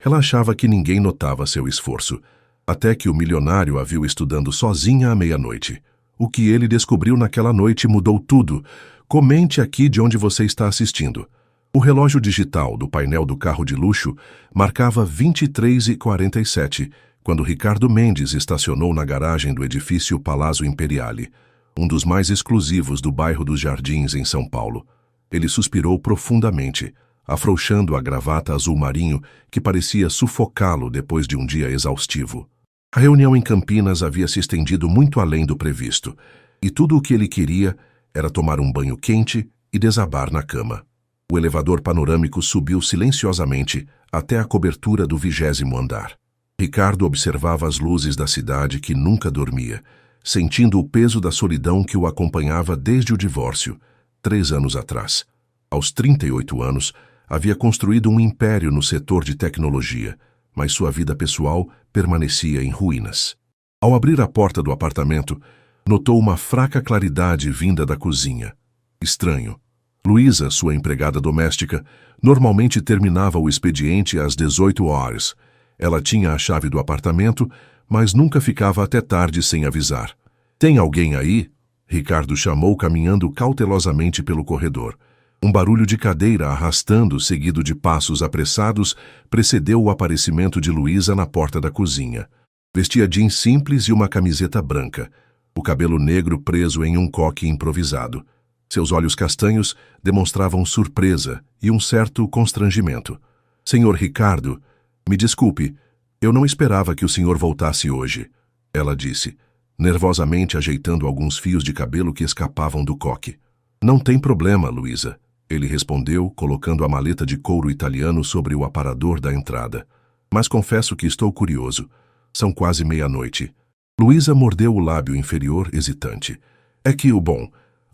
Ela achava que ninguém notava seu esforço, até que o milionário a viu estudando sozinha à meia-noite. O que ele descobriu naquela noite mudou tudo. Comente aqui de onde você está assistindo. O relógio digital do painel do carro de luxo marcava 23h47, quando Ricardo Mendes estacionou na garagem do edifício Palazzo Imperiale, um dos mais exclusivos do bairro dos Jardins, em São Paulo. Ele suspirou profundamente, afrouxando a gravata azul marinho que parecia sufocá-lo depois de um dia exaustivo. A reunião em Campinas havia se estendido muito além do previsto, e tudo o que ele queria era tomar um banho quente e desabar na cama. O elevador panorâmico subiu silenciosamente até a cobertura do 20º andar. Ricardo observava as luzes da cidade que nunca dormia, sentindo o peso da solidão que o acompanhava desde o divórcio, 3 anos atrás. Aos 38 anos, havia construído um império no setor de tecnologia, mas sua vida pessoal permanecia em ruínas. Ao abrir a porta do apartamento, notou uma fraca claridade vinda da cozinha. Estranho. Luísa, sua empregada doméstica, normalmente terminava o expediente às 18 horas. Ela tinha a chave do apartamento, mas nunca ficava até tarde sem avisar. "Tem alguém aí?" Ricardo chamou, caminhando cautelosamente pelo corredor. Um barulho de cadeira arrastando, seguido de passos apressados, precedeu o aparecimento de Luísa na porta da cozinha. Vestia jeans simples e uma camiseta branca, o cabelo negro preso em um coque improvisado. Seus olhos castanhos demonstravam surpresa e um certo constrangimento. "Senhor Ricardo, me desculpe, eu não esperava que o senhor voltasse hoje", ela disse, nervosamente ajeitando alguns fios de cabelo que escapavam do coque. "Não tem problema, Luísa", ele respondeu, colocando a maleta de couro italiano sobre o aparador da entrada. "Mas confesso que estou curioso. São quase meia-noite." Luísa mordeu o lábio inferior, hesitante. "É que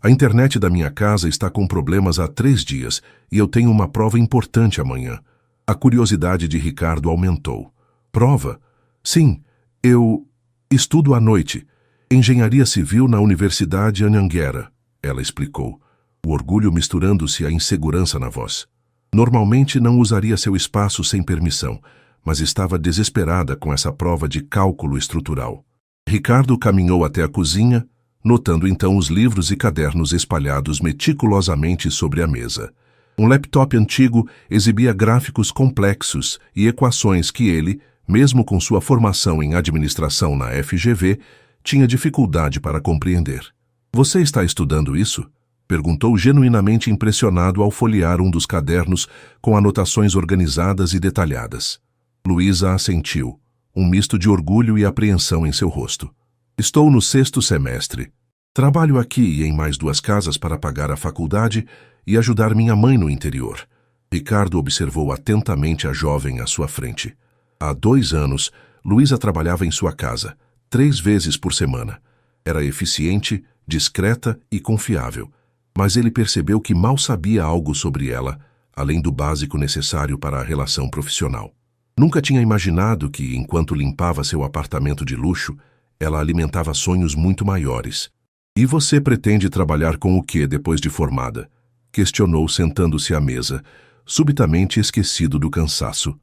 a internet da minha casa está com problemas há 3 dias e eu tenho uma prova importante amanhã." A curiosidade de Ricardo aumentou. "Prova? Sim, eu estudo à noite. Engenharia Civil na Universidade Anhanguera", ela explicou, o orgulho misturando-se à insegurança na voz. Normalmente não usaria seu espaço sem permissão, mas estava desesperada com essa prova de cálculo estrutural. Ricardo caminhou até a cozinha, notando então os livros e cadernos espalhados meticulosamente sobre a mesa. Um laptop antigo exibia gráficos complexos e equações que ele, mesmo com sua formação em administração na FGV, tinha dificuldade para compreender. "Você está estudando isso?", perguntou genuinamente impressionado ao folhear um dos cadernos com anotações organizadas e detalhadas. Luísa assentiu, um misto de orgulho e apreensão em seu rosto. "Estou no 6º semestre. Trabalho aqui e em mais 2 casas para pagar a faculdade e ajudar minha mãe no interior." Ricardo observou atentamente a jovem à sua frente. Há 2 anos, Luísa trabalhava em sua casa, 3 vezes por semana. Era eficiente, discreta e confiável, mas ele percebeu que mal sabia algo sobre ela, além do básico necessário para a relação profissional. Nunca tinha imaginado que, enquanto limpava seu apartamento de luxo, ela alimentava sonhos muito maiores. "E você pretende trabalhar com o que depois de formada?", questionou sentando-se à mesa, subitamente esquecido do cansaço.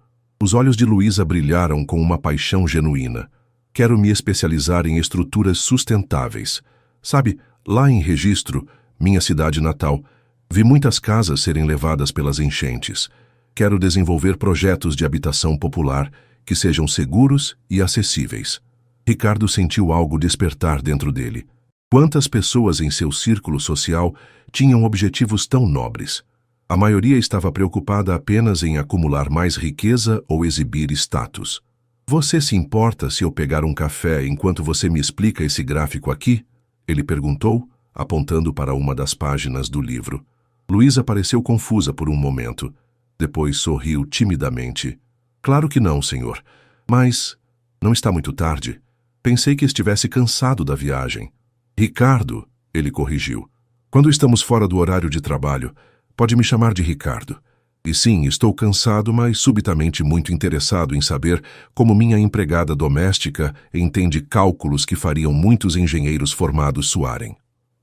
Os olhos de Luísa brilharam com uma paixão genuína. "Quero me especializar em estruturas sustentáveis. Sabe, lá em Registro, minha cidade natal, vi muitas casas serem levadas pelas enchentes. Quero desenvolver projetos de habitação popular que sejam seguros e acessíveis." Ricardo sentiu algo despertar dentro dele. Quantas pessoas em seu círculo social tinham objetivos tão nobres? A maioria estava preocupada apenas em acumular mais riqueza ou exibir status. "Você se importa se eu pegar um café enquanto você me explica esse gráfico aqui?", ele perguntou, apontando para uma das páginas do livro. Luísa pareceu confusa por um momento. Depois sorriu timidamente. "Claro que não, senhor. Mas não está muito tarde. Pensei que estivesse cansado da viagem." "Ricardo", ele corrigiu. "Quando estamos fora do horário de trabalho, pode me chamar de Ricardo. E sim, estou cansado, mas subitamente muito interessado em saber como minha empregada doméstica entende cálculos que fariam muitos engenheiros formados suarem."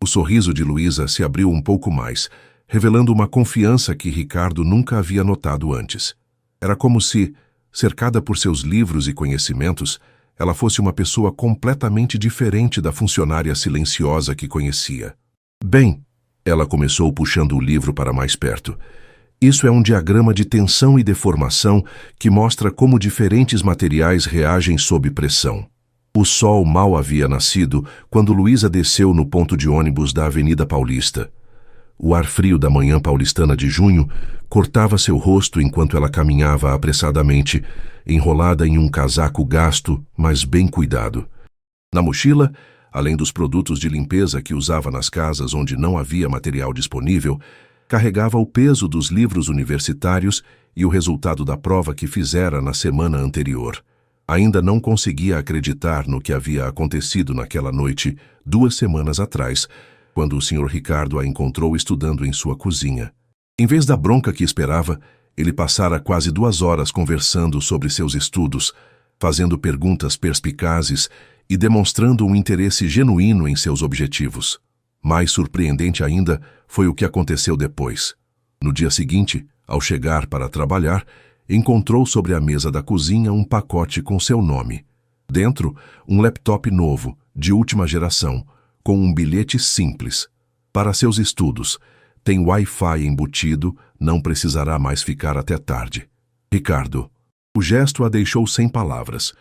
O sorriso de Luísa se abriu um pouco mais, revelando uma confiança que Ricardo nunca havia notado antes. Era como se, cercada por seus livros e conhecimentos, ela fosse uma pessoa completamente diferente da funcionária silenciosa que conhecia. Bem, ela começou puxando o livro para mais perto. Isso é um diagrama de tensão e deformação que mostra como diferentes materiais reagem sob pressão. O sol mal havia nascido quando Luísa desceu no ponto de ônibus da Avenida Paulista. O ar frio da manhã paulistana de junho cortava seu rosto enquanto ela caminhava apressadamente, enrolada em um casaco gasto, mas bem cuidado. Na mochila, além dos produtos de limpeza que usava nas casas onde não havia material disponível, carregava o peso dos livros universitários e o resultado da prova que fizera na semana anterior. Ainda não conseguia acreditar no que havia acontecido naquela noite, 2 semanas atrás, quando o Sr. Ricardo a encontrou estudando em sua cozinha. Em vez da bronca que esperava, ele passara quase 2 horas conversando sobre seus estudos, fazendo perguntas perspicazes e demonstrando um interesse genuíno em seus objetivos. Mais surpreendente ainda foi o que aconteceu depois. No dia seguinte, ao chegar para trabalhar, encontrou sobre a mesa da cozinha um pacote com seu nome. Dentro, um laptop novo, de última geração, com um bilhete simples. Para seus estudos, tem Wi-Fi embutido, não precisará mais ficar até tarde. Ricardo. O gesto a deixou sem palavras.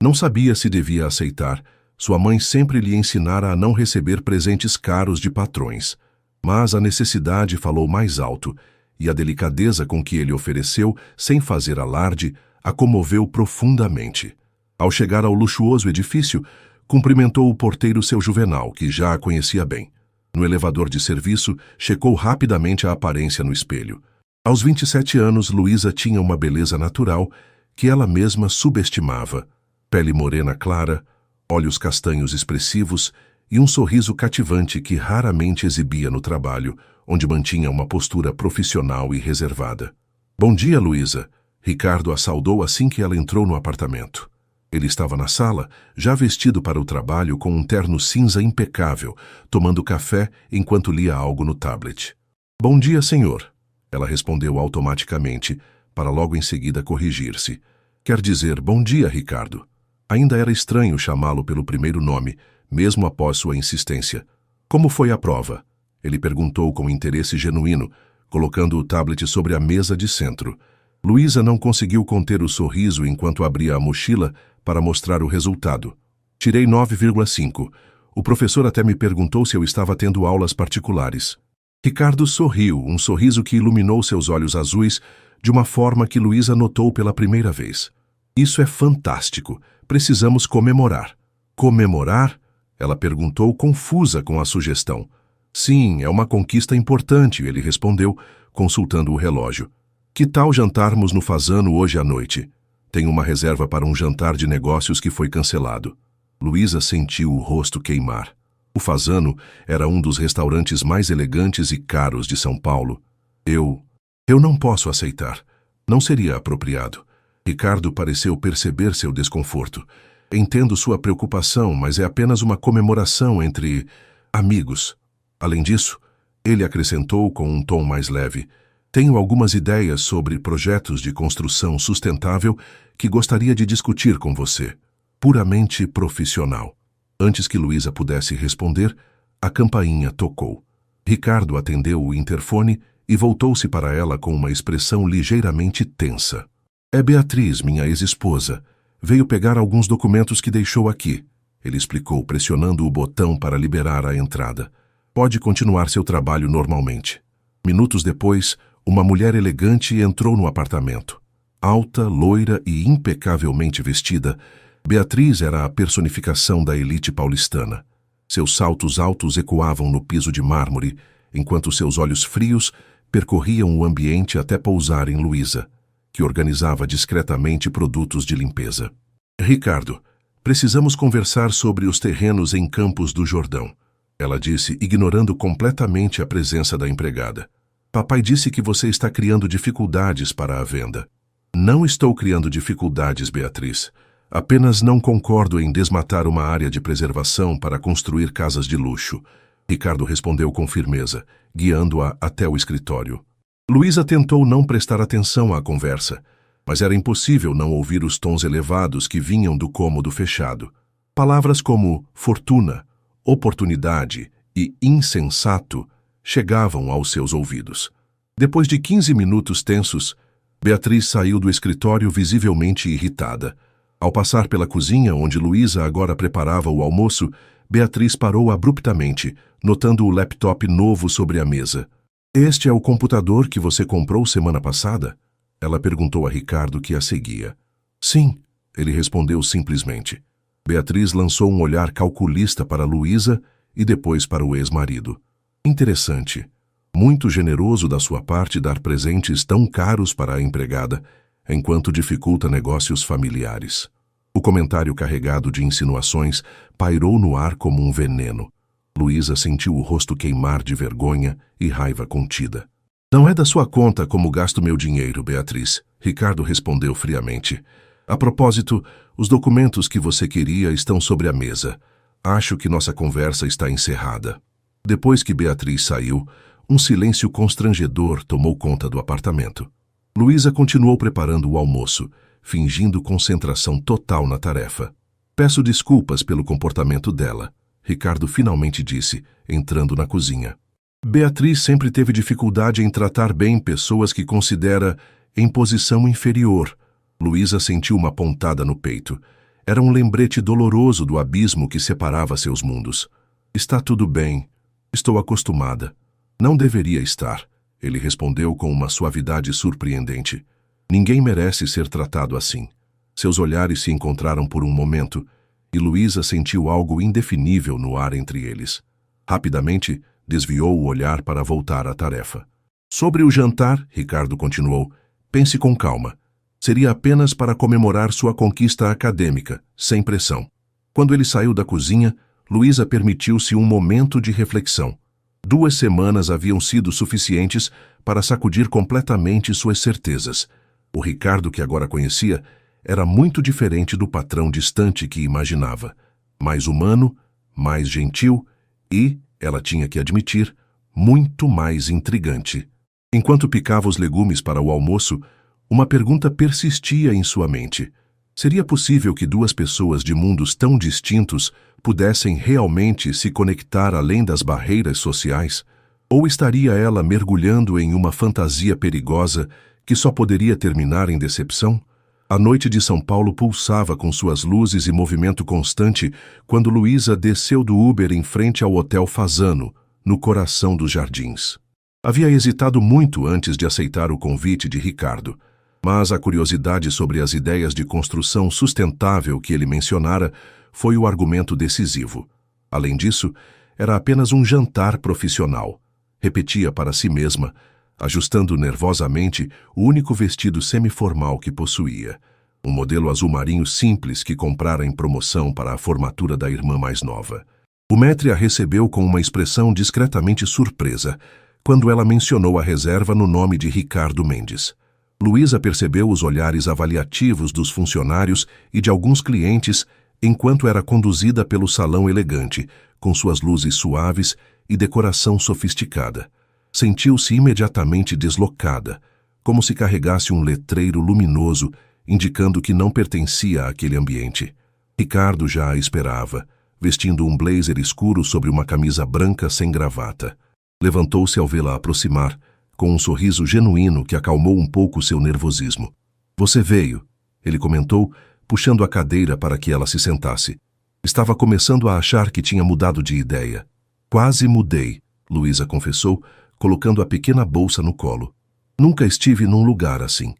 Não sabia se devia aceitar. Sua mãe sempre lhe ensinara a não receber presentes caros de patrões. Mas a necessidade falou mais alto, e a delicadeza com que ele ofereceu, sem fazer alarde, a comoveu profundamente. Ao chegar ao luxuoso edifício, cumprimentou o porteiro seu Juvenal, que já a conhecia bem. No elevador de serviço, checou rapidamente a aparência no espelho. Aos 27 anos, Luísa tinha uma beleza natural que ela mesma subestimava. Pele morena clara, olhos castanhos expressivos e um sorriso cativante que raramente exibia no trabalho, onde mantinha uma postura profissional e reservada. Bom dia, Luísa. Ricardo a saudou assim que ela entrou no apartamento. Ele estava na sala, já vestido para o trabalho com um terno cinza impecável, tomando café enquanto lia algo no tablet. Bom dia, senhor. Ela respondeu automaticamente, para logo em seguida corrigir-se. Quer dizer, bom dia, Ricardo. Ainda era estranho chamá-lo pelo primeiro nome, mesmo após sua insistência. Como foi a prova? Ele perguntou com interesse genuíno, colocando o tablet sobre a mesa de centro. Luísa não conseguiu conter o sorriso enquanto abria a mochila para mostrar o resultado. Tirei 9,5. O professor até me perguntou se eu estava tendo aulas particulares. Ricardo sorriu, um sorriso que iluminou seus olhos azuis de uma forma que Luísa notou pela primeira vez. Isso é fantástico. Precisamos comemorar. Comemorar? Ela perguntou, confusa com a sugestão. Sim, é uma conquista importante, ele respondeu, consultando o relógio. Que tal jantarmos no Fasano hoje à noite? Tenho uma reserva para um jantar de negócios que foi cancelado. Luísa sentiu o rosto queimar. O Fasano era um dos restaurantes mais elegantes e caros de São Paulo. Eu não posso aceitar. Não seria apropriado. Ricardo pareceu perceber seu desconforto. Entendo sua preocupação, mas é apenas uma comemoração entre amigos. Além disso, ele acrescentou com um tom mais leve, tenho algumas ideias sobre projetos de construção sustentável que gostaria de discutir com você. Puramente profissional. Antes que Luísa pudesse responder, a campainha tocou. Ricardo atendeu o interfone e voltou-se para ela com uma expressão ligeiramente tensa. É Beatriz, minha ex-esposa. Veio pegar alguns documentos que deixou aqui. Ele explicou, pressionando o botão para liberar a entrada. Pode continuar seu trabalho normalmente. Minutos depois, uma mulher elegante entrou no apartamento. Alta, loira e impecavelmente vestida, Beatriz era a personificação da elite paulistana. Seus saltos altos ecoavam no piso de mármore, enquanto seus olhos frios percorriam o ambiente até pousar em Luísa, que organizava discretamente produtos de limpeza. Ricardo, precisamos conversar sobre os terrenos em Campos do Jordão, ela disse, ignorando completamente a presença da empregada. Papai disse que você está criando dificuldades para a venda. Não estou criando dificuldades, Beatriz. Apenas não concordo em desmatar uma área de preservação para construir casas de luxo. Ricardo respondeu com firmeza, guiando-a até o escritório. Luísa tentou não prestar atenção à conversa, mas era impossível não ouvir os tons elevados que vinham do cômodo fechado. Palavras como fortuna, oportunidade e insensato chegavam aos seus ouvidos. Depois de 15 minutos tensos, Beatriz saiu do escritório visivelmente irritada. Ao passar pela cozinha, onde Luísa agora preparava o almoço, Beatriz parou abruptamente, notando o laptop novo sobre a mesa. "Este é o computador que você comprou semana passada?" Ela perguntou a Ricardo, que a seguia. "Sim", ele respondeu simplesmente. Beatriz lançou um olhar calculista para Luísa e depois para o ex-marido. "Interessante. Muito generoso da sua parte dar presentes tão caros para a empregada, enquanto dificulta negócios familiares." O comentário carregado de insinuações pairou no ar como um veneno. Luísa sentiu o rosto queimar de vergonha e raiva contida. "Não é da sua conta como gasto meu dinheiro, Beatriz", Ricardo respondeu friamente. "A propósito, os documentos que você queria estão sobre a mesa. Acho que nossa conversa está encerrada." Depois que Beatriz saiu, um silêncio constrangedor tomou conta do apartamento. Luísa continuou preparando o almoço, fingindo concentração total na tarefa. "Peço desculpas pelo comportamento dela", Ricardo finalmente disse, entrando na cozinha. Beatriz sempre teve dificuldade em tratar bem pessoas que considera em posição inferior. Luísa sentiu uma pontada no peito. Era um lembrete doloroso do abismo que separava seus mundos. "Está tudo bem. Estou acostumada." "Não deveria estar", ele respondeu com uma suavidade surpreendente. "Ninguém merece ser tratado assim." Seus olhares se encontraram por um momento, e Luísa sentiu algo indefinível no ar entre eles. Rapidamente, desviou o olhar para voltar à tarefa. "Sobre o jantar", Ricardo continuou, "pense com calma. Seria apenas para comemorar sua conquista acadêmica, sem pressão." Quando ele saiu da cozinha, Luísa permitiu-se um momento de reflexão. 2 semanas haviam sido suficientes para sacudir completamente suas certezas. O Ricardo que agora conhecia era muito diferente do patrão distante que imaginava. Mais humano, mais gentil e, ela tinha que admitir, muito mais intrigante. Enquanto picava os legumes para o almoço, uma pergunta persistia em sua mente. Seria possível que 2 pessoas de mundos tão distintos pudessem realmente se conectar além das barreiras sociais? Ou estaria ela mergulhando em uma fantasia perigosa que só poderia terminar em decepção? A noite de São Paulo pulsava com suas luzes e movimento constante quando Luísa desceu do Uber em frente ao Hotel Fasano, no coração dos jardins. Havia hesitado muito antes de aceitar o convite de Ricardo, mas a curiosidade sobre as ideias de construção sustentável que ele mencionara foi o argumento decisivo. Além disso, era apenas um jantar profissional, repetia para si mesma, ajustando nervosamente o único vestido semiformal que possuía, um modelo azul marinho simples que comprara em promoção para a formatura da irmã mais nova. O maître a recebeu com uma expressão discretamente surpresa, quando ela mencionou a reserva no nome de Ricardo Mendes. Luísa percebeu os olhares avaliativos dos funcionários e de alguns clientes enquanto era conduzida pelo salão elegante, com suas luzes suaves e decoração sofisticada. Sentiu-se imediatamente deslocada, como se carregasse um letreiro luminoso indicando que não pertencia àquele ambiente. Ricardo já a esperava, vestindo um blazer escuro sobre uma camisa branca sem gravata. Levantou-se ao vê-la aproximar, com um sorriso genuíno que acalmou um pouco seu nervosismo. "Você veio", ele comentou, puxando a cadeira para que ela se sentasse. Estava começando a achar que tinha mudado de ideia. "Quase mudei", Luísa confessou, colocando a pequena bolsa no colo. "Nunca estive num lugar assim."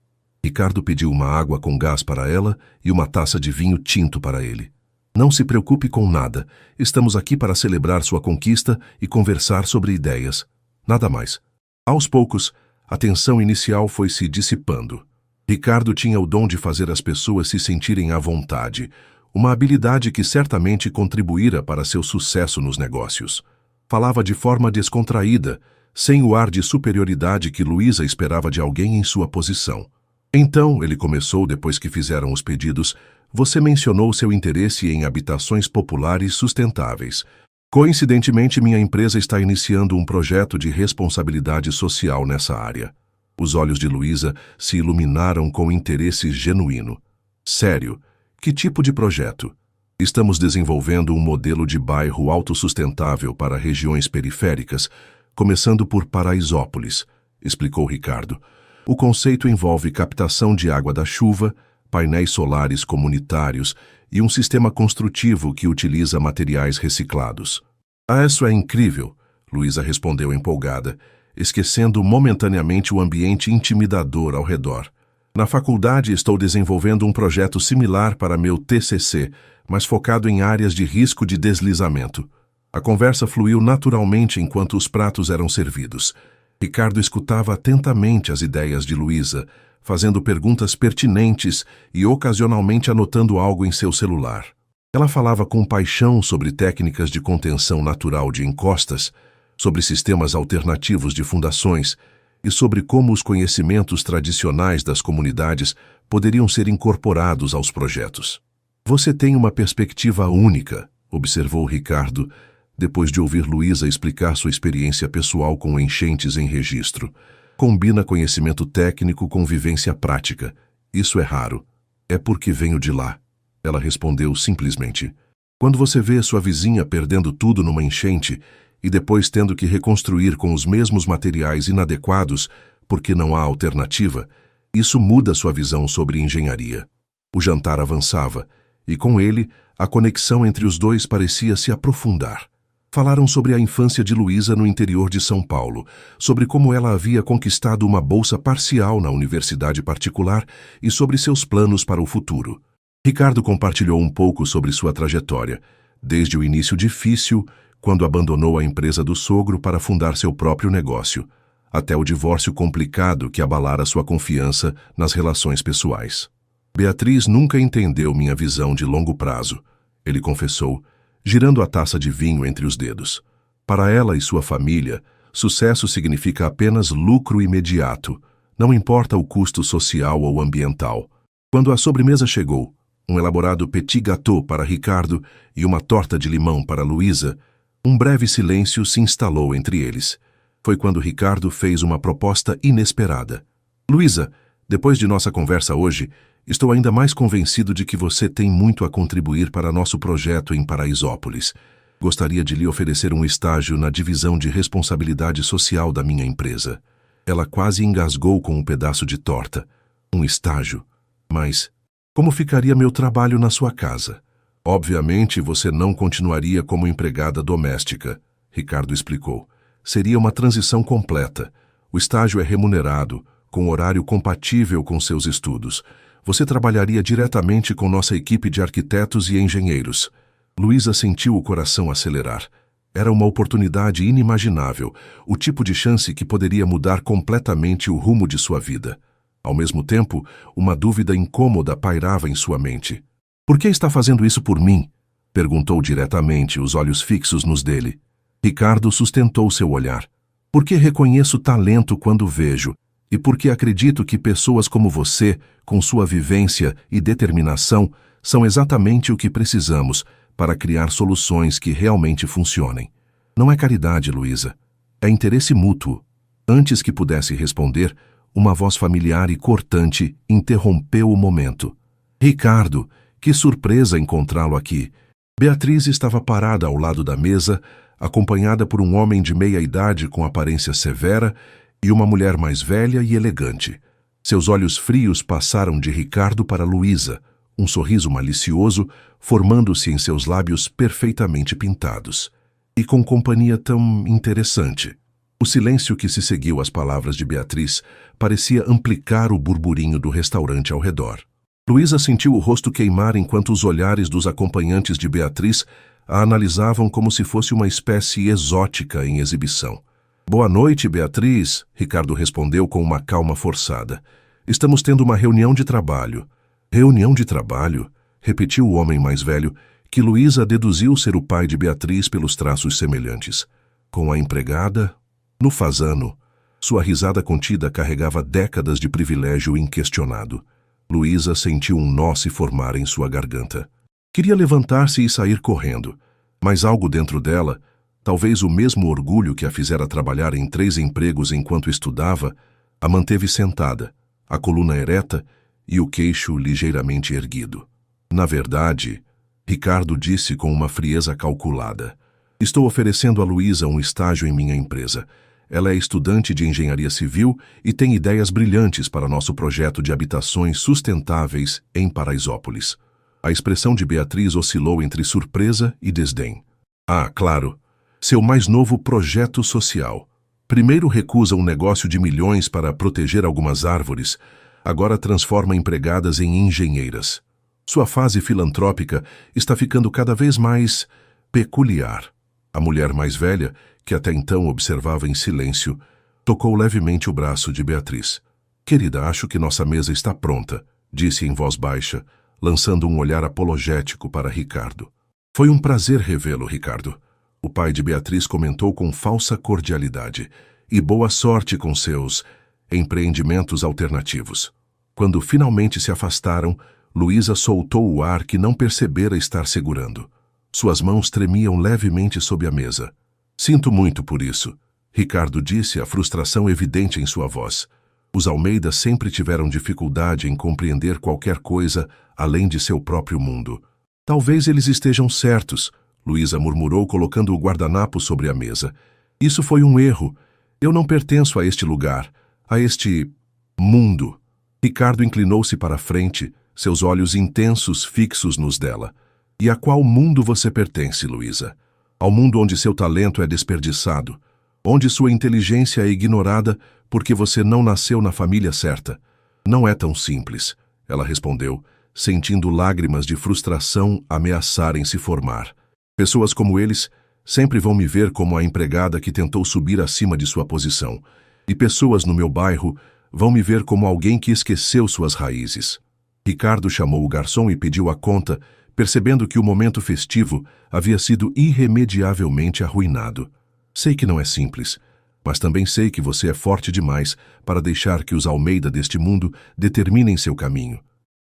Ricardo pediu uma água com gás para ela e uma taça de vinho tinto para ele. "Não se preocupe com nada. Estamos aqui para celebrar sua conquista e conversar sobre ideias. Nada mais." Aos poucos, a tensão inicial foi se dissipando. Ricardo tinha o dom de fazer as pessoas se sentirem à vontade, uma habilidade que certamente contribuíra para seu sucesso nos negócios. Falava de forma descontraída, sem o ar de superioridade que Luísa esperava de alguém em sua posição. "Então", ele começou depois que fizeram os pedidos, "você mencionou seu interesse em habitações populares sustentáveis. Coincidentemente, minha empresa está iniciando um projeto de responsabilidade social nessa área." Os olhos de Luísa se iluminaram com interesse genuíno. Sério? Que tipo de projeto? Estamos desenvolvendo um modelo de bairro autossustentável para regiões periféricas, começando por Paraisópolis, explicou Ricardo. O conceito envolve captação de água da chuva, painéis solares comunitários e um sistema construtivo que utiliza materiais reciclados. Ah, isso é incrível, Luísa respondeu empolgada, esquecendo momentaneamente o ambiente intimidador ao redor. Na faculdade estou desenvolvendo um projeto similar para meu TCC, mas focado em áreas de risco de deslizamento. A conversa fluiu naturalmente enquanto os pratos eram servidos. Ricardo escutava atentamente as ideias de Luísa, fazendo perguntas pertinentes e ocasionalmente anotando algo em seu celular. Ela falava com paixão sobre técnicas de contenção natural de encostas, sobre sistemas alternativos de fundações e sobre como os conhecimentos tradicionais das comunidades poderiam ser incorporados aos projetos. Você tem uma perspectiva única, observou Ricardo, depois de ouvir Luísa explicar sua experiência pessoal com enchentes em registro. Combina conhecimento técnico com vivência prática. Isso é raro. É porque venho de lá. Ela respondeu simplesmente. Quando você vê sua vizinha perdendo tudo numa enchente e depois tendo que reconstruir com os mesmos materiais inadequados porque não há alternativa, isso muda sua visão sobre engenharia. O jantar avançava e, com ele, a conexão entre os dois parecia se aprofundar. Falaram sobre a infância de Luísa no interior de São Paulo, sobre como ela havia conquistado uma bolsa parcial na universidade particular e sobre seus planos para o futuro. Ricardo compartilhou um pouco sobre sua trajetória, desde o início difícil, quando abandonou a empresa do sogro para fundar seu próprio negócio, até o divórcio complicado que abalara sua confiança nas relações pessoais. Beatriz nunca entendeu minha visão de longo prazo, ele confessou, girando a taça de vinho entre os dedos. Para ela e sua família, sucesso significa apenas lucro imediato, não importa o custo social ou ambiental. Quando a sobremesa chegou, um elaborado petit gâteau para Ricardo e uma torta de limão para Luísa, um breve silêncio se instalou entre eles. Foi quando Ricardo fez uma proposta inesperada. Luísa, depois de nossa conversa hoje, estou ainda mais convencido de que você tem muito a contribuir para nosso projeto em Paraisópolis. Gostaria de lhe oferecer um estágio na divisão de responsabilidade social da minha empresa. Ela quase engasgou com um pedaço de torta. Um estágio? Mas como ficaria meu trabalho na sua casa? Obviamente você não continuaria como empregada doméstica, Ricardo explicou. Seria uma transição completa. O estágio é remunerado, com horário compatível com seus estudos. Você trabalharia diretamente com nossa equipe de arquitetos e engenheiros. Luísa sentiu o coração acelerar. Era uma oportunidade inimaginável, o tipo de chance que poderia mudar completamente o rumo de sua vida. Ao mesmo tempo, uma dúvida incômoda pairava em sua mente. Por que está fazendo isso por mim? Perguntou diretamente, os olhos fixos nos dele. Ricardo sustentou seu olhar. Porque reconheço talento quando vejo, e porque acredito que pessoas como você, com sua vivência e determinação, são exatamente o que precisamos para criar soluções que realmente funcionem. Não é caridade, Luísa. É interesse mútuo. Antes que pudesse responder, uma voz familiar e cortante interrompeu o momento. Ricardo, que surpresa encontrá-lo aqui. Beatriz estava parada ao lado da mesa, acompanhada por um homem de meia idade com aparência severa e uma mulher mais velha e elegante. Seus olhos frios passaram de Ricardo para Luísa, um sorriso malicioso formando-se em seus lábios perfeitamente pintados. E com companhia tão interessante. O silêncio que se seguiu às palavras de Beatriz parecia amplificar o burburinho do restaurante ao redor. Luísa sentiu o rosto queimar enquanto os olhares dos acompanhantes de Beatriz a analisavam como se fosse uma espécie exótica em exibição. Boa noite, Beatriz, Ricardo respondeu com uma calma forçada. Estamos tendo uma reunião de trabalho. Reunião de trabalho? Repetiu o homem mais velho, que Luísa deduziu ser o pai de Beatriz pelos traços semelhantes. Com a empregada? No fazano. Sua risada contida carregava décadas de privilégio inquestionado. Luísa sentiu um nó se formar em sua garganta. Queria levantar-se e sair correndo, mas algo dentro dela, talvez o mesmo orgulho que a fizera trabalhar em 3 empregos enquanto estudava, A manteve sentada, a coluna ereta e o queixo ligeiramente erguido. Na verdade, Ricardo disse com uma frieza calculada: estou oferecendo a Luísa um estágio em minha empresa. Ela é estudante de engenharia civil e tem ideias brilhantes para nosso projeto de habitações sustentáveis em Paraisópolis. A expressão de Beatriz oscilou entre surpresa e desdém. Ah, claro, seu mais novo projeto social. Primeiro recusa um negócio de milhões para proteger algumas árvores, agora transforma empregadas em engenheiras. Sua fase filantrópica está ficando cada vez mais peculiar. A mulher mais velha, que até então observava em silêncio, tocou levemente o braço de Beatriz. Querida, acho que nossa mesa está pronta, disse em voz baixa, lançando um olhar apologético para Ricardo. Foi um prazer revê-lo, Ricardo. O pai de Beatriz comentou com falsa cordialidade. E boa sorte com seus empreendimentos alternativos. Quando finalmente se afastaram, Luísa soltou o ar que não percebera estar segurando. Suas mãos tremiam levemente sob a mesa. Sinto muito por isso, Ricardo disse, a frustração evidente em sua voz. Os Almeida sempre tiveram dificuldade em compreender qualquer coisa além de seu próprio mundo. Talvez eles estejam certos, Luísa murmurou, colocando o guardanapo sobre a mesa. Isso foi um erro. Eu não pertenço a este lugar, a este mundo. Ricardo inclinou-se para a frente, seus olhos intensos fixos nos dela. E a qual mundo você pertence, Luísa? Ao mundo onde seu talento é desperdiçado, onde sua inteligência é ignorada porque você não nasceu na família certa. Não é tão simples, ela respondeu, sentindo lágrimas de frustração ameaçarem se formar. Pessoas como eles sempre vão me ver como a empregada que tentou subir acima de sua posição. E pessoas no meu bairro vão me ver como alguém que esqueceu suas raízes. Ricardo chamou o garçom e pediu a conta, percebendo que o momento festivo havia sido irremediavelmente arruinado. Sei que não é simples, mas também sei que você é forte demais para deixar que os Almeida deste mundo determinem seu caminho.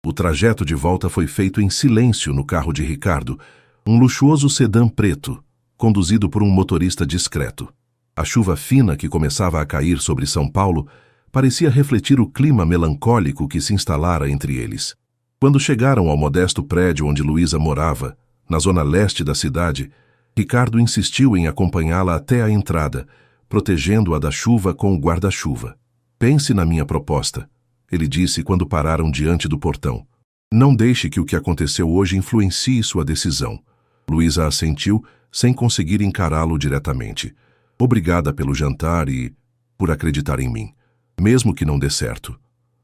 O trajeto de volta foi feito em silêncio no carro de Ricardo, um luxuoso sedã preto, conduzido por um motorista discreto. A chuva fina que começava a cair sobre São Paulo parecia refletir o clima melancólico que se instalara entre eles. Quando chegaram ao modesto prédio onde Luísa morava, na zona leste da cidade, Ricardo insistiu em acompanhá-la até a entrada, protegendo-a da chuva com o guarda-chuva. Pense na minha proposta, ele disse quando pararam diante do portão. Não deixe que o que aconteceu hoje influencie sua decisão. Luísa assentiu, sem conseguir encará-lo diretamente. Obrigada pelo jantar e por acreditar em mim. Mesmo que não dê certo.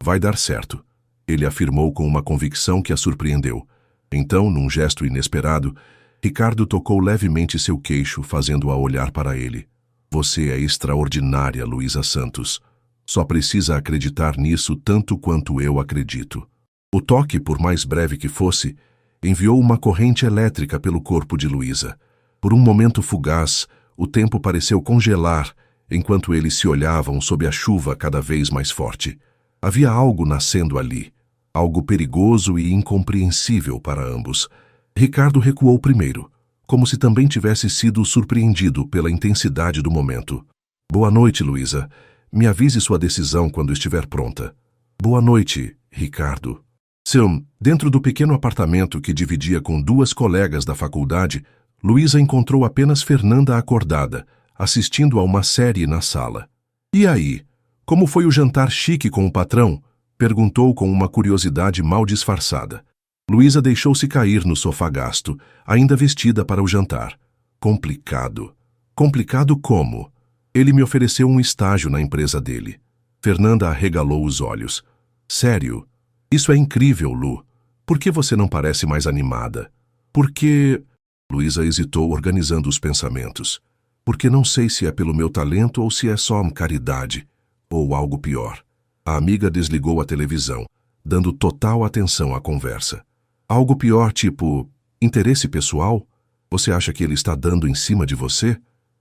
Vai dar certo, ele afirmou com uma convicção que a surpreendeu. Então, num gesto inesperado, Ricardo tocou levemente seu queixo, fazendo-a olhar para ele. Você é extraordinária, Luísa Santos. Só precisa acreditar nisso tanto quanto eu acredito. O toque, por mais breve que fosse, enviou uma corrente elétrica pelo corpo de Luísa. Por um momento fugaz, o tempo pareceu congelar, enquanto eles se olhavam sob a chuva cada vez mais forte. Havia algo nascendo ali, algo perigoso e incompreensível para ambos. Ricardo recuou primeiro, como se também tivesse sido surpreendido pela intensidade do momento. Boa noite, Luísa. Me avise sua decisão quando estiver pronta. Boa noite, Ricardo. Dentro do pequeno apartamento que dividia com duas colegas da faculdade, Luísa encontrou apenas Fernanda acordada, assistindo a uma série na sala. E aí, como foi o jantar chique com o patrão? Perguntou com uma curiosidade mal disfarçada. Luísa deixou-se cair no sofá gasto, ainda vestida para o jantar. Complicado. Complicado como? Ele me ofereceu um estágio na empresa dele. Fernanda arregalou os olhos. Sério? Isso é incrível, Lu. Por que você não parece mais animada? Porque... Luísa hesitou, organizando os pensamentos. Porque não sei se é pelo meu talento ou se é só caridade. Ou algo pior. A amiga desligou a televisão, dando total atenção à conversa. Algo pior, tipo... interesse pessoal? Você acha que ele está dando em cima de você?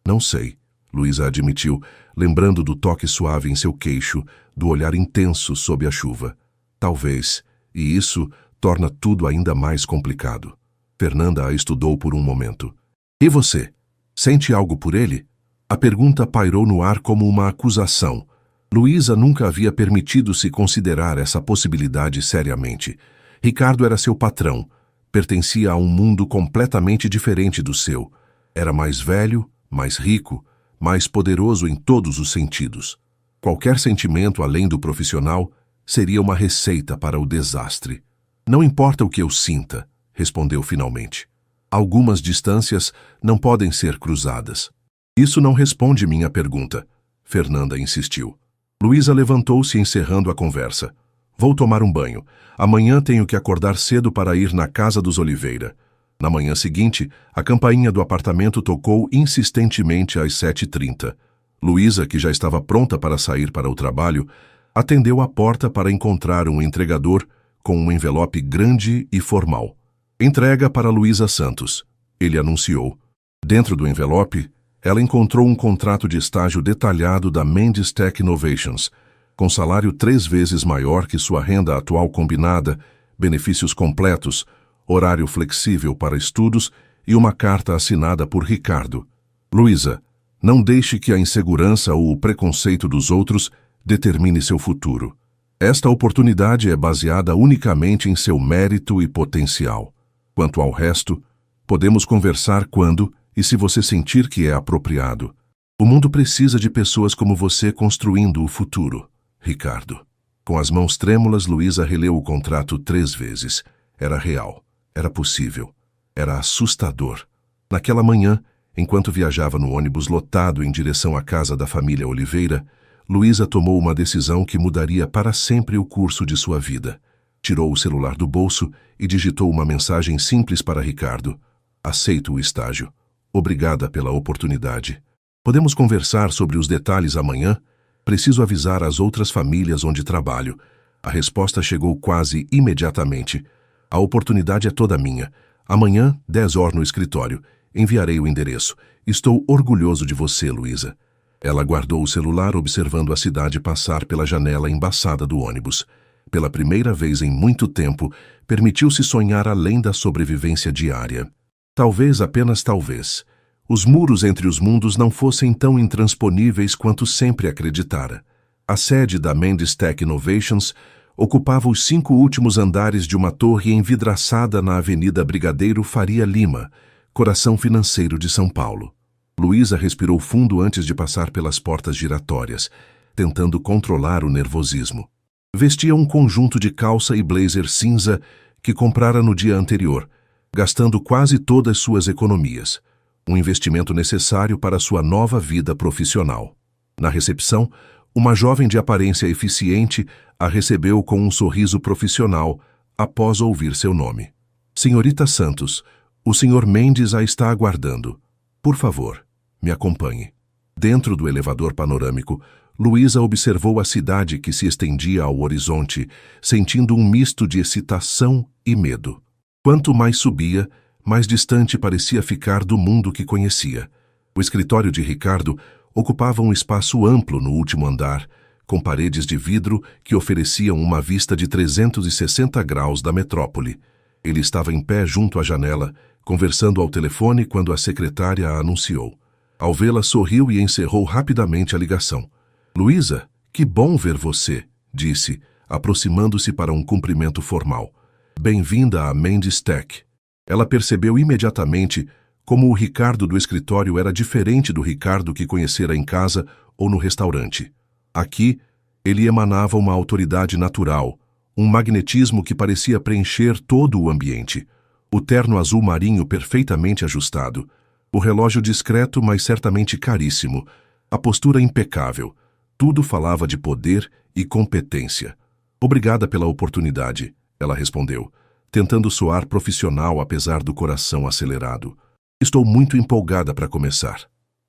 Não sei, Luísa admitiu, lembrando do toque suave em seu queixo, do olhar intenso sob a chuva. Talvez, e isso torna tudo ainda mais complicado. Fernanda a estudou por um momento. E você? Sente algo por ele? A pergunta pairou no ar como uma acusação, Luísa nunca havia permitido-se considerar essa possibilidade seriamente. Ricardo era seu patrão, pertencia a um mundo completamente diferente do seu. Era mais velho, mais rico, mais poderoso em todos os sentidos. Qualquer sentimento além do profissional seria uma receita para o desastre. Não importa o que eu sinta, respondeu finalmente. Algumas distâncias não podem ser cruzadas. Isso não responde minha pergunta, Fernanda insistiu. Luísa levantou-se encerrando a conversa. Vou tomar um banho. Amanhã tenho que acordar cedo para ir na casa dos Oliveira. Na manhã seguinte, a campainha do apartamento tocou insistentemente às 7h30. Luísa, que já estava pronta para sair para o trabalho, atendeu a porta para encontrar um entregador com um envelope grande e formal. Entrega para Luísa Santos, ele anunciou. Dentro do envelope, ela encontrou um contrato de estágio detalhado da Mendes Tech Innovations, com salário 3 vezes maior que sua renda atual combinada, benefícios completos, horário flexível para estudos e uma carta assinada por Ricardo. Luísa, não deixe que a insegurança ou o preconceito dos outros determine seu futuro. Esta oportunidade é baseada unicamente em seu mérito e potencial. Quanto ao resto, podemos conversar quando e se você sentir que é apropriado. O mundo precisa de pessoas como você construindo o futuro, Ricardo. Com as mãos trêmulas, Luísa releu o contrato 3 vezes. Era real, era possível, era assustador. Naquela manhã, enquanto viajava no ônibus lotado em direção à casa da família Oliveira, Luísa tomou uma decisão que mudaria para sempre o curso de sua vida. Tirou o celular do bolso e digitou uma mensagem simples para Ricardo. Aceito o estágio. Obrigada pela oportunidade. Podemos conversar sobre os detalhes amanhã? Preciso avisar as outras famílias onde trabalho. A resposta chegou quase imediatamente. A oportunidade é toda minha. Amanhã, 10h no escritório. Enviarei o endereço. Estou orgulhoso de você, Luísa. Ela guardou o celular observando a cidade passar pela janela embaçada do ônibus. Pela primeira vez em muito tempo, permitiu-se sonhar além da sobrevivência diária. Talvez, apenas talvez, os muros entre os mundos não fossem tão intransponíveis quanto sempre acreditara. A sede da Mendes Tech Innovations ocupava os 5 últimos andares de uma torre envidraçada na Avenida Brigadeiro Faria Lima, coração financeiro de São Paulo. Luísa respirou fundo antes de passar pelas portas giratórias, tentando controlar o nervosismo. Vestia um conjunto de calça e blazer cinza que comprara no dia anterior, gastando quase todas suas economias, um investimento necessário para sua nova vida profissional. Na recepção, uma jovem de aparência eficiente a recebeu com um sorriso profissional após ouvir seu nome. Senhorita Santos, o Sr. Mendes a está aguardando. Por favor, me acompanhe. Dentro do elevador panorâmico, Luísa observou a cidade que se estendia ao horizonte, sentindo um misto de excitação e medo. Quanto mais subia, mais distante parecia ficar do mundo que conhecia. O escritório de Ricardo ocupava um espaço amplo no último andar, com paredes de vidro que ofereciam uma vista de 360 graus da metrópole. Ele estava em pé junto à janela, conversando ao telefone quando a secretária a anunciou. Ao vê-la, sorriu e encerrou rapidamente a ligação. Luísa, que bom ver você, disse, aproximando-se para um cumprimento formal. Bem-vinda à Mendes Tech. Ela percebeu imediatamente como o Ricardo do escritório era diferente do Ricardo que conhecera em casa ou no restaurante. Aqui, ele emanava uma autoridade natural, um magnetismo que parecia preencher todo o ambiente. O terno azul marinho perfeitamente ajustado, o relógio discreto, mas certamente caríssimo, a postura impecável. Tudo falava de poder e competência. Obrigada pela oportunidade, ela respondeu, tentando soar profissional apesar do coração acelerado. Estou muito empolgada para começar.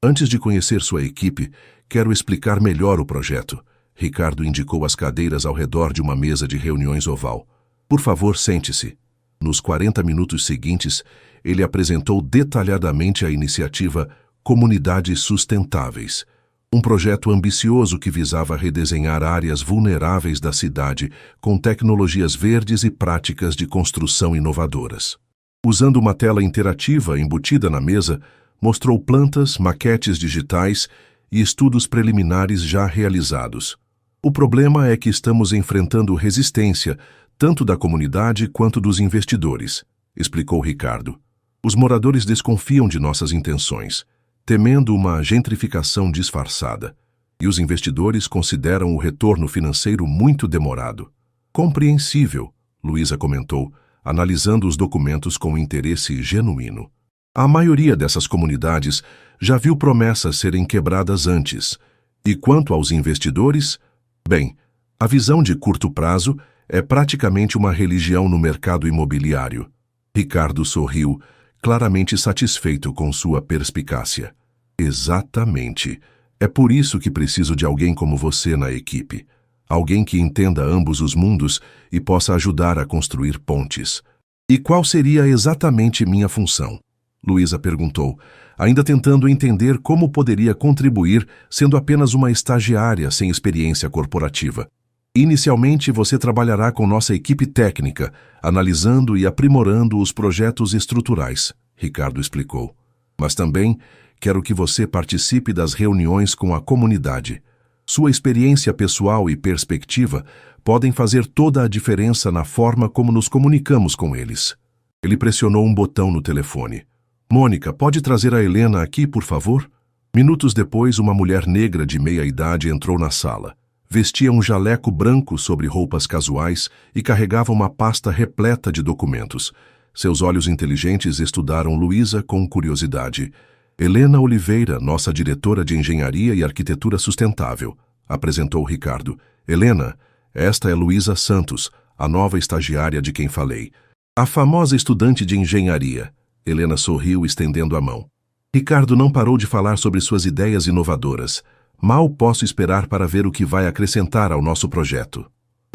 Antes de conhecer sua equipe, quero explicar melhor o projeto. Ricardo indicou as cadeiras ao redor de uma mesa de reuniões oval. Por favor, sente-se. Nos 40 minutos seguintes, ele apresentou detalhadamente a iniciativa Comunidades Sustentáveis, um projeto ambicioso que visava redesenhar áreas vulneráveis da cidade com tecnologias verdes e práticas de construção inovadoras. Usando uma tela interativa embutida na mesa, mostrou plantas, maquetes digitais e estudos preliminares já realizados. O problema é que estamos enfrentando resistência, tanto da comunidade quanto dos investidores, explicou Ricardo. Os moradores desconfiam de nossas intenções, temendo uma gentrificação disfarçada, e os investidores consideram o retorno financeiro muito demorado. Compreensível, Luísa comentou, analisando os documentos com interesse genuíno. A maioria dessas comunidades já viu promessas serem quebradas antes. E quanto aos investidores? Bem, a visão de curto prazo é praticamente uma religião no mercado imobiliário. Ricardo sorriu, claramente satisfeito com sua perspicácia. Exatamente. É por isso que preciso de alguém como você na equipe. Alguém que entenda ambos os mundos e possa ajudar a construir pontes. E qual seria exatamente minha função? Luísa perguntou, ainda tentando entender como poderia contribuir sendo apenas uma estagiária sem experiência corporativa. Inicialmente, você trabalhará com nossa equipe técnica, analisando e aprimorando os projetos estruturais, Ricardo explicou. Mas também quero que você participe das reuniões com a comunidade. Sua experiência pessoal e perspectiva podem fazer toda a diferença na forma como nos comunicamos com eles. Ele pressionou um botão no telefone. Mônica, pode trazer a Helena aqui, por favor? Minutos depois, uma mulher negra de meia-idade entrou na sala. Vestia um jaleco branco sobre roupas casuais e carregava uma pasta repleta de documentos. Seus olhos inteligentes estudaram Luísa com curiosidade. Helena Oliveira, nossa diretora de Engenharia e Arquitetura Sustentável, apresentou Ricardo. Helena, esta é Luísa Santos, a nova estagiária de quem falei. A famosa estudante de engenharia. Helena sorriu, estendendo a mão. Ricardo não parou de falar sobre suas ideias inovadoras. Mal posso esperar para ver o que vai acrescentar ao nosso projeto.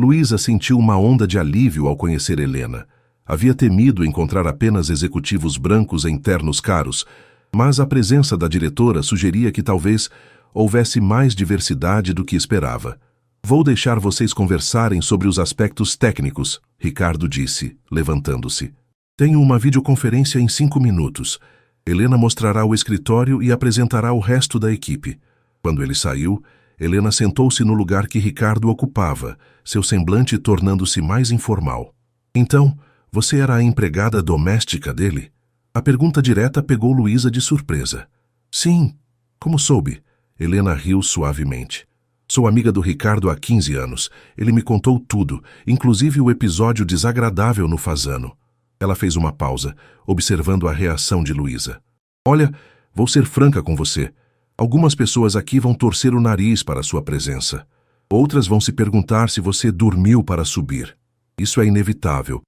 Luísa sentiu uma onda de alívio ao conhecer Helena. Havia temido encontrar apenas executivos brancos em ternos caros, mas a presença da diretora sugeria que talvez houvesse mais diversidade do que esperava. Vou deixar vocês conversarem sobre os aspectos técnicos, Ricardo disse, levantando-se. Tenho uma videoconferência em 5 minutos. Helena mostrará o escritório e apresentará o resto da equipe. Quando ele saiu, Helena sentou-se no lugar que Ricardo ocupava, seu semblante tornando-se mais informal. Então, você era a empregada doméstica dele? A pergunta direta pegou Luísa de surpresa. Sim. Como soube? Helena riu suavemente. Sou amiga do Ricardo há 15 anos. Ele me contou tudo, inclusive o episódio desagradável no Fasano. Ela fez uma pausa, observando a reação de Luísa. Olha, vou ser franca com você. Algumas pessoas aqui vão torcer o nariz para sua presença. Outras vão se perguntar se você dormiu para subir. Isso é inevitável.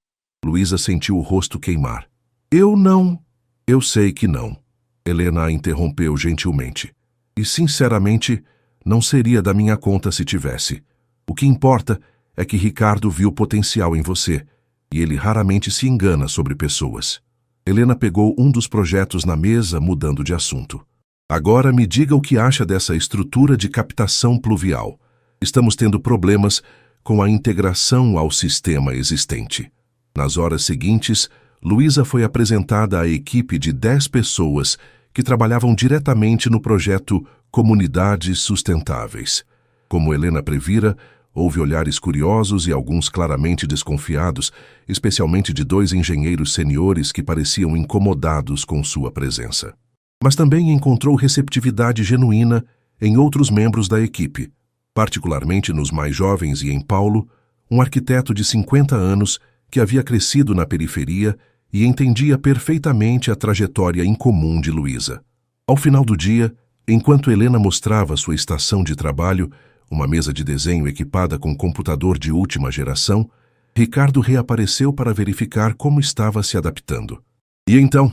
Luísa sentiu o rosto queimar. Eu não. Eu sei que não. Helena a interrompeu gentilmente. E, sinceramente, não seria da minha conta se tivesse. O que importa é que Ricardo viu potencial em você. E ele raramente se engana sobre pessoas. Helena pegou um dos projetos na mesa, mudando de assunto. Agora me diga o que acha dessa estrutura de captação pluvial. Estamos tendo problemas com a integração ao sistema existente. Nas horas seguintes, Luísa foi apresentada à equipe de 10 pessoas que trabalhavam diretamente no projeto Comunidades Sustentáveis. Como Helena previra, houve olhares curiosos e alguns claramente desconfiados, especialmente de 2 engenheiros seniores que pareciam incomodados com sua presença. Mas também encontrou receptividade genuína em outros membros da equipe, particularmente nos mais jovens e em Paulo, um arquiteto de 50 anos que havia crescido na periferia e entendia perfeitamente a trajetória incomum de Luísa. Ao final do dia, enquanto Helena mostrava sua estação de trabalho, uma mesa de desenho equipada com computador de última geração, Ricardo reapareceu para verificar como estava se adaptando. E então,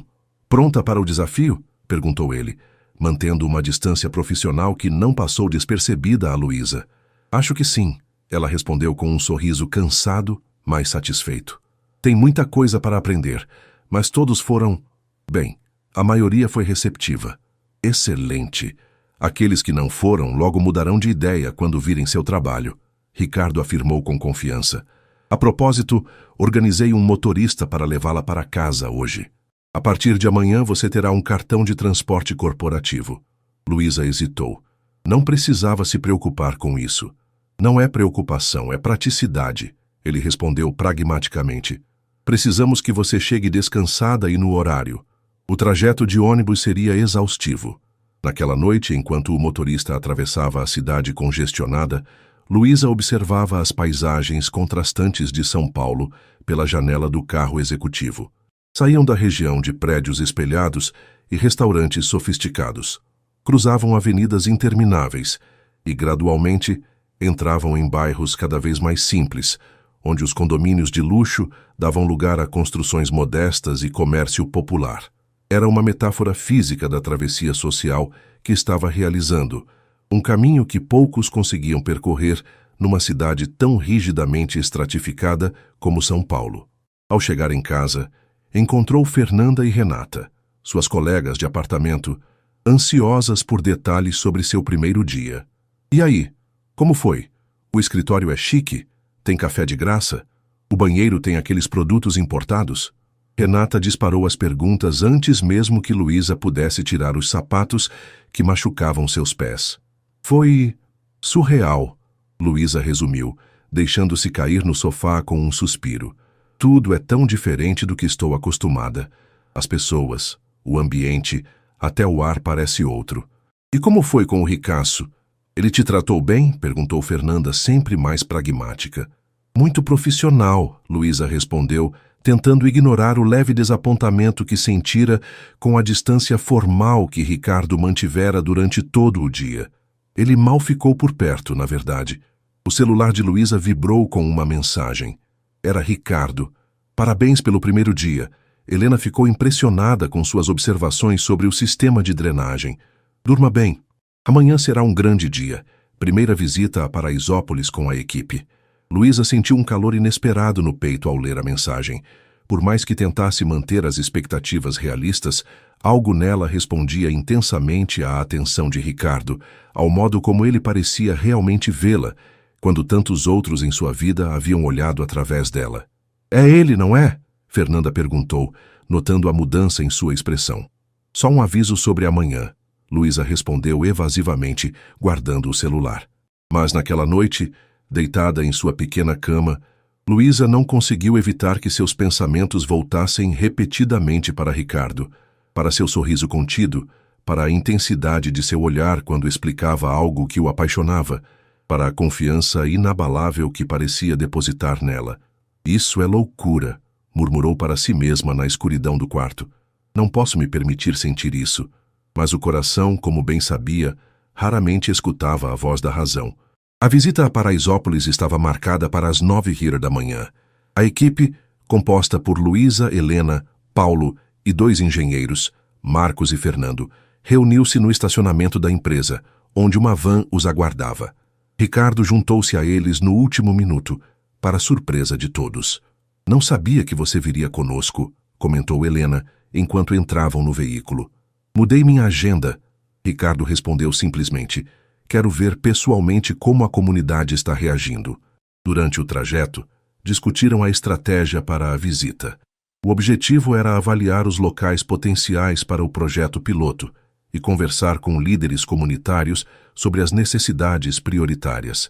pronta para o desafio? Perguntou ele, mantendo uma distância profissional que não passou despercebida a Luísa. Acho que sim, ela respondeu com um sorriso cansado, mas satisfeito. Tem muita coisa para aprender, mas todos foram... Bem, a maioria foi receptiva. Excelente! Aqueles que não foram logo mudarão de ideia quando virem seu trabalho, Ricardo afirmou com confiança. A propósito, organizei um motorista para levá-la para casa hoje. A partir de amanhã você terá um cartão de transporte corporativo. Luísa hesitou. Não precisava se preocupar com isso. Não é preocupação, é praticidade, ele respondeu pragmaticamente. Precisamos que você chegue descansada e no horário. O trajeto de ônibus seria exaustivo. Naquela noite, enquanto o motorista atravessava a cidade congestionada, Luísa observava as paisagens contrastantes de São Paulo pela janela do carro executivo. Saíam da região de prédios espelhados e restaurantes sofisticados. Cruzavam avenidas intermináveis e, gradualmente, entravam em bairros cada vez mais simples, onde os condomínios de luxo davam lugar a construções modestas e comércio popular. Era uma metáfora física da travessia social que estava realizando, um caminho que poucos conseguiam percorrer numa cidade tão rigidamente estratificada como São Paulo. Ao chegar em casa, encontrou Fernanda e Renata, suas colegas de apartamento, ansiosas por detalhes sobre seu primeiro dia. E aí, como foi? O escritório é chique? Tem café de graça? O banheiro tem aqueles produtos importados? Renata disparou as perguntas antes mesmo que Luísa pudesse tirar os sapatos que machucavam seus pés. Foi surreal, Luísa resumiu, deixando-se cair no sofá com um suspiro. Tudo é tão diferente do que estou acostumada. As pessoas, o ambiente, até o ar parece outro. E como foi com o ricaço? Ele te tratou bem? Perguntou Fernanda, sempre mais pragmática. Muito profissional, Luísa respondeu, tentando ignorar o leve desapontamento que sentira com a distância formal que Ricardo mantivera durante todo o dia. Ele mal ficou por perto, na verdade. O celular de Luísa vibrou com uma mensagem. Era Ricardo. Parabéns pelo primeiro dia. Helena ficou impressionada com suas observações sobre o sistema de drenagem. Durma bem. Amanhã será um grande dia. Primeira visita a Paraisópolis com a equipe. Luísa sentiu um calor inesperado no peito ao ler a mensagem. Por mais que tentasse manter as expectativas realistas, algo nela respondia intensamente à atenção de Ricardo, ao modo como ele parecia realmente vê-la, quando tantos outros em sua vida haviam olhado através dela. É ele, não é? Fernanda perguntou, notando a mudança em sua expressão. Só um aviso sobre amanhã. Luísa respondeu evasivamente, guardando o celular. Mas naquela noite, deitada em sua pequena cama, Luísa não conseguiu evitar que seus pensamentos voltassem repetidamente para Ricardo, para seu sorriso contido, para a intensidade de seu olhar quando explicava algo que o apaixonava, para a confiança inabalável que parecia depositar nela. Isso é loucura, murmurou para si mesma na escuridão do quarto. Não posso me permitir sentir isso. Mas o coração, como bem sabia, raramente escutava a voz da razão. A visita a Paraisópolis estava marcada para as 9h da manhã. A equipe, composta por Luísa, Helena, Paulo e 2 engenheiros, Marcos e Fernando, reuniu-se no estacionamento da empresa, onde uma van os aguardava. Ricardo juntou-se a eles no último minuto, para surpresa de todos. Não sabia que você viria conosco, comentou Helena, enquanto entravam no veículo. Mudei minha agenda, Ricardo respondeu simplesmente. Quero ver pessoalmente como a comunidade está reagindo. Durante o trajeto, discutiram a estratégia para a visita. O objetivo era avaliar os locais potenciais para o projeto piloto e conversar com líderes comunitários sobre as necessidades prioritárias.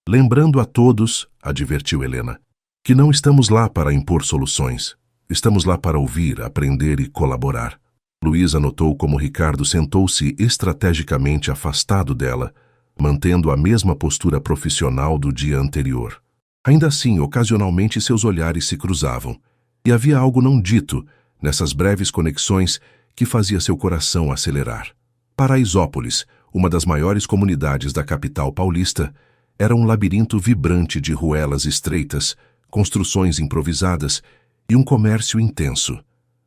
Lembrando a todos, advertiu Helena, que não estamos lá para impor soluções. Estamos lá para ouvir, aprender e colaborar. Luísa notou como Ricardo sentou-se estrategicamente afastado dela, mantendo a mesma postura profissional do dia anterior. Ainda assim, ocasionalmente seus olhares se cruzavam, e havia algo não dito nessas breves conexões que fazia seu coração acelerar. Paraisópolis, uma das maiores comunidades da capital paulista, era um labirinto vibrante de ruelas estreitas, construções improvisadas e um comércio intenso.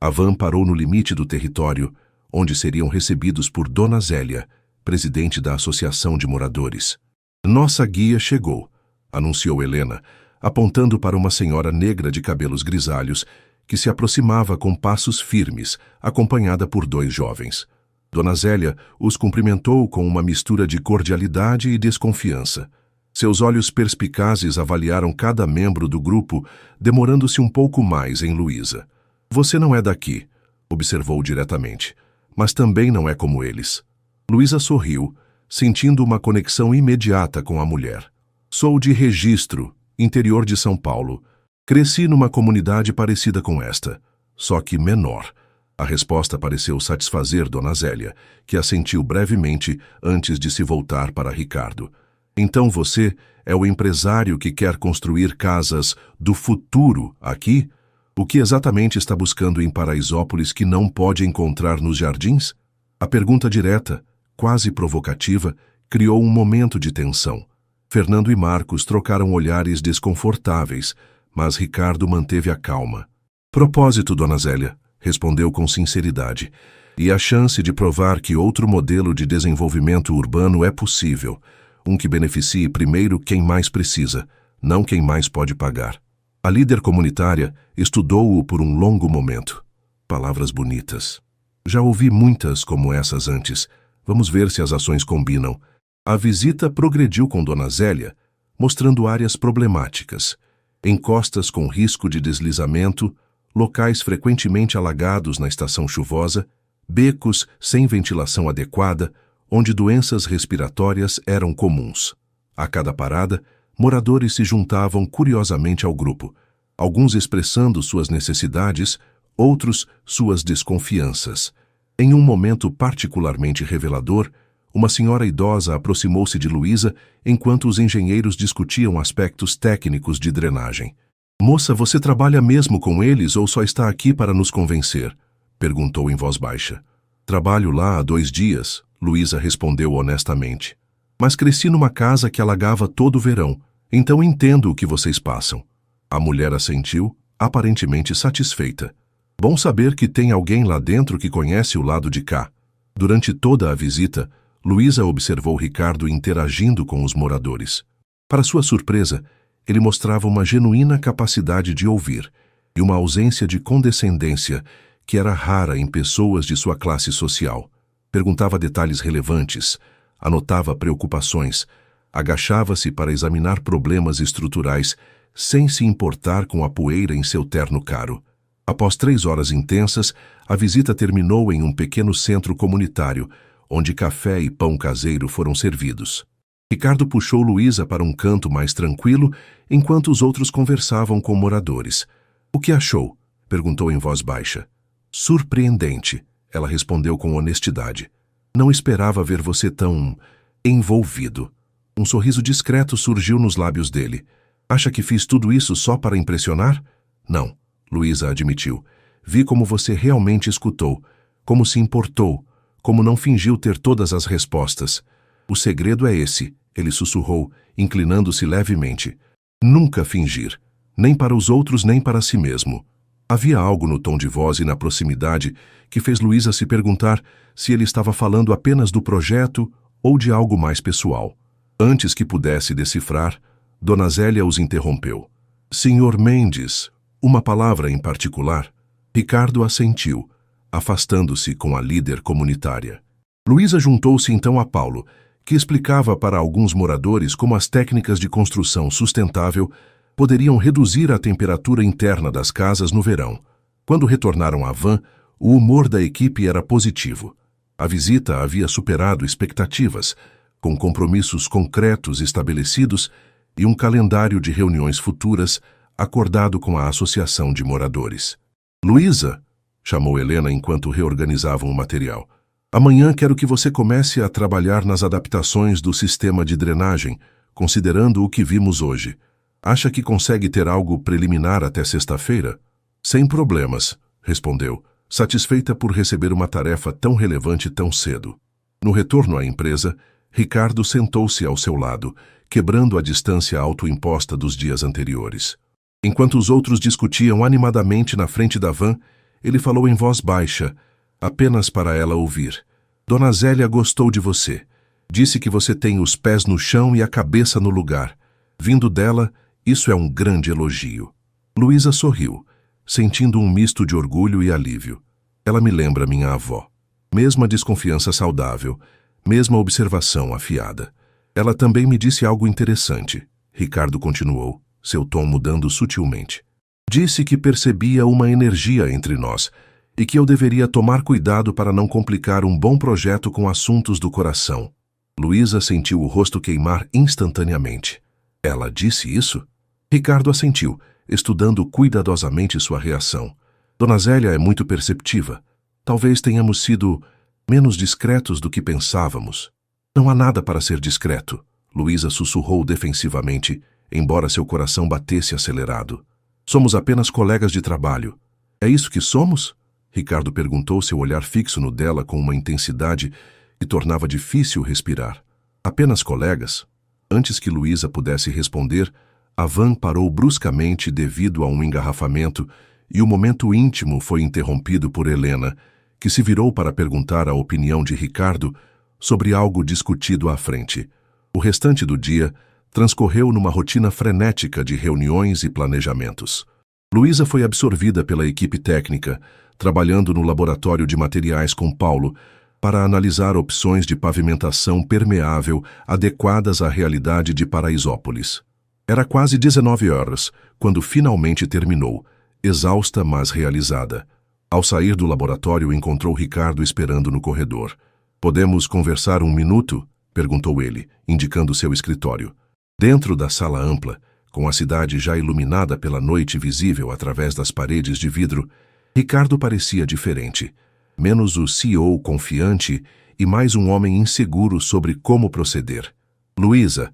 A van parou no limite do território, onde seriam recebidos por Dona Zélia, presidente da Associação de Moradores. Nossa guia chegou, anunciou Helena, apontando para uma senhora negra de cabelos grisalhos, que se aproximava com passos firmes, acompanhada por 2 jovens. Dona Zélia os cumprimentou com uma mistura de cordialidade e desconfiança. Seus olhos perspicazes avaliaram cada membro do grupo, demorando-se um pouco mais em Luísa. Você não é daqui, observou diretamente, mas também não é como eles. Luísa sorriu, sentindo uma conexão imediata com a mulher. Sou de Registro, interior de São Paulo. Cresci numa comunidade parecida com esta, só que menor. A resposta pareceu satisfazer Dona Zélia, que assentiu brevemente antes de se voltar para Ricardo. Então você é o empresário que quer construir casas do futuro aqui? O que exatamente está buscando em Paraisópolis que não pode encontrar nos jardins? A pergunta direta, quase provocativa, criou um momento de tensão. Fernando e Marcos trocaram olhares desconfortáveis, mas Ricardo manteve a calma. Propósito, Dona Zélia, respondeu com sinceridade, e a chance de provar que outro modelo de desenvolvimento urbano é possível, um que beneficie primeiro quem mais precisa, não quem mais pode pagar. A líder comunitária estudou-o por um longo momento. Palavras bonitas. Já ouvi muitas como essas antes. Vamos ver se as ações combinam. A visita progrediu com Dona Zélia, mostrando áreas problemáticas, encostas com risco de deslizamento, locais frequentemente alagados na estação chuvosa, becos sem ventilação adequada, onde doenças respiratórias eram comuns. A cada parada, moradores se juntavam curiosamente ao grupo, alguns expressando suas necessidades, outros suas desconfianças. Em um momento particularmente revelador, uma senhora idosa aproximou-se de Luísa enquanto os engenheiros discutiam aspectos técnicos de drenagem. "Moça, você trabalha mesmo com eles ou só está aqui para nos convencer?" perguntou em voz baixa. "Trabalho lá há 2 dias", Luísa respondeu honestamente. "Mas cresci numa casa que alagava todo o verão, então entendo o que vocês passam." A mulher assentiu, aparentemente satisfeita. "Bom saber que tem alguém lá dentro que conhece o lado de cá." Durante toda a visita, Luísa observou Ricardo interagindo com os moradores. Para sua surpresa, ele mostrava uma genuína capacidade de ouvir e uma ausência de condescendência que era rara em pessoas de sua classe social. Perguntava detalhes relevantes, anotava preocupações, agachava-se para examinar problemas estruturais sem se importar com a poeira em seu terno caro. Após 3 horas intensas, a visita terminou em um pequeno centro comunitário, onde café e pão caseiro foram servidos. Ricardo puxou Luísa para um canto mais tranquilo, enquanto os outros conversavam com moradores. "O que achou?" perguntou em voz baixa. "Surpreendente", ela respondeu com honestidade. "Não esperava ver você tão envolvido." Um sorriso discreto surgiu nos lábios dele. "Acha que fiz tudo isso só para impressionar?" "Não", Luísa admitiu. "Vi como você realmente escutou, como se importou, como não fingiu ter todas as respostas. O segredo é esse", ele sussurrou, inclinando-se levemente. "Nunca fingir, nem para os outros nem para si mesmo." Havia algo no tom de voz e na proximidade que fez Luísa se perguntar se ele estava falando apenas do projeto ou de algo mais pessoal. Antes que pudesse decifrar, Dona Zélia os interrompeu. "Senhor Mendes, uma palavra em particular?" Ricardo assentiu, afastando-se com a líder comunitária. Luísa juntou-se então a Paulo, que explicava para alguns moradores como as técnicas de construção sustentável poderiam reduzir a temperatura interna das casas no verão. Quando retornaram à van, o humor da equipe era positivo. A visita havia superado expectativas, com compromissos concretos estabelecidos e um calendário de reuniões futuras acordado com a Associação de Moradores. "Luísa", chamou Helena enquanto reorganizavam o material, "amanhã quero que você comece a trabalhar nas adaptações do sistema de drenagem, considerando o que vimos hoje. Acha que consegue ter algo preliminar até sexta-feira?" "Sem problemas", respondeu, satisfeita por receber uma tarefa tão relevante tão cedo. No retorno à empresa, Ricardo sentou-se ao seu lado, quebrando a distância autoimposta dos dias anteriores. Enquanto os outros discutiam animadamente na frente da van, ele falou em voz baixa, apenas para ela ouvir. "Dona Zélia gostou de você. Disse que você tem os pés no chão e a cabeça no lugar. Vindo dela, isso é um grande elogio." Luísa sorriu, sentindo um misto de orgulho e alívio. "Ela me lembra minha avó. Mesma desconfiança saudável, mesma observação afiada." "Ela também me disse algo interessante", Ricardo continuou, seu tom mudando sutilmente. "Disse que percebia uma energia entre nós e que eu deveria tomar cuidado para não complicar um bom projeto com assuntos do coração." Luísa sentiu o rosto queimar instantaneamente. Ela disse isso? Ricardo assentiu, estudando cuidadosamente sua reação. Dona Zélia é muito perceptiva. Talvez tenhamos sido menos discretos do que pensávamos. Não há nada para ser discreto, Luísa sussurrou defensivamente, embora seu coração batesse acelerado. Somos apenas colegas de trabalho. É isso que somos? Ricardo perguntou, seu olhar fixo no dela com uma intensidade que tornava difícil respirar. Apenas colegas? Antes que Luísa pudesse responder, a van parou bruscamente devido a um engarrafamento e o momento íntimo foi interrompido por Helena, que se virou para perguntar a opinião de Ricardo sobre algo discutido à frente. O restante do dia transcorreu numa rotina frenética de reuniões e planejamentos. Luísa foi absorvida pela equipe técnica, trabalhando no laboratório de materiais com Paulo, para analisar opções de pavimentação permeável adequadas à realidade de Paraisópolis. Era quase 19 horas, quando finalmente terminou, exausta mas realizada. Ao sair do laboratório, encontrou Ricardo esperando no corredor. "Podemos conversar um minuto?" perguntou ele, indicando seu escritório. Dentro da sala ampla, com a cidade já iluminada pela noite visível através das paredes de vidro, Ricardo parecia diferente. Menos o CEO confiante e mais um homem inseguro sobre como proceder. "Luísa,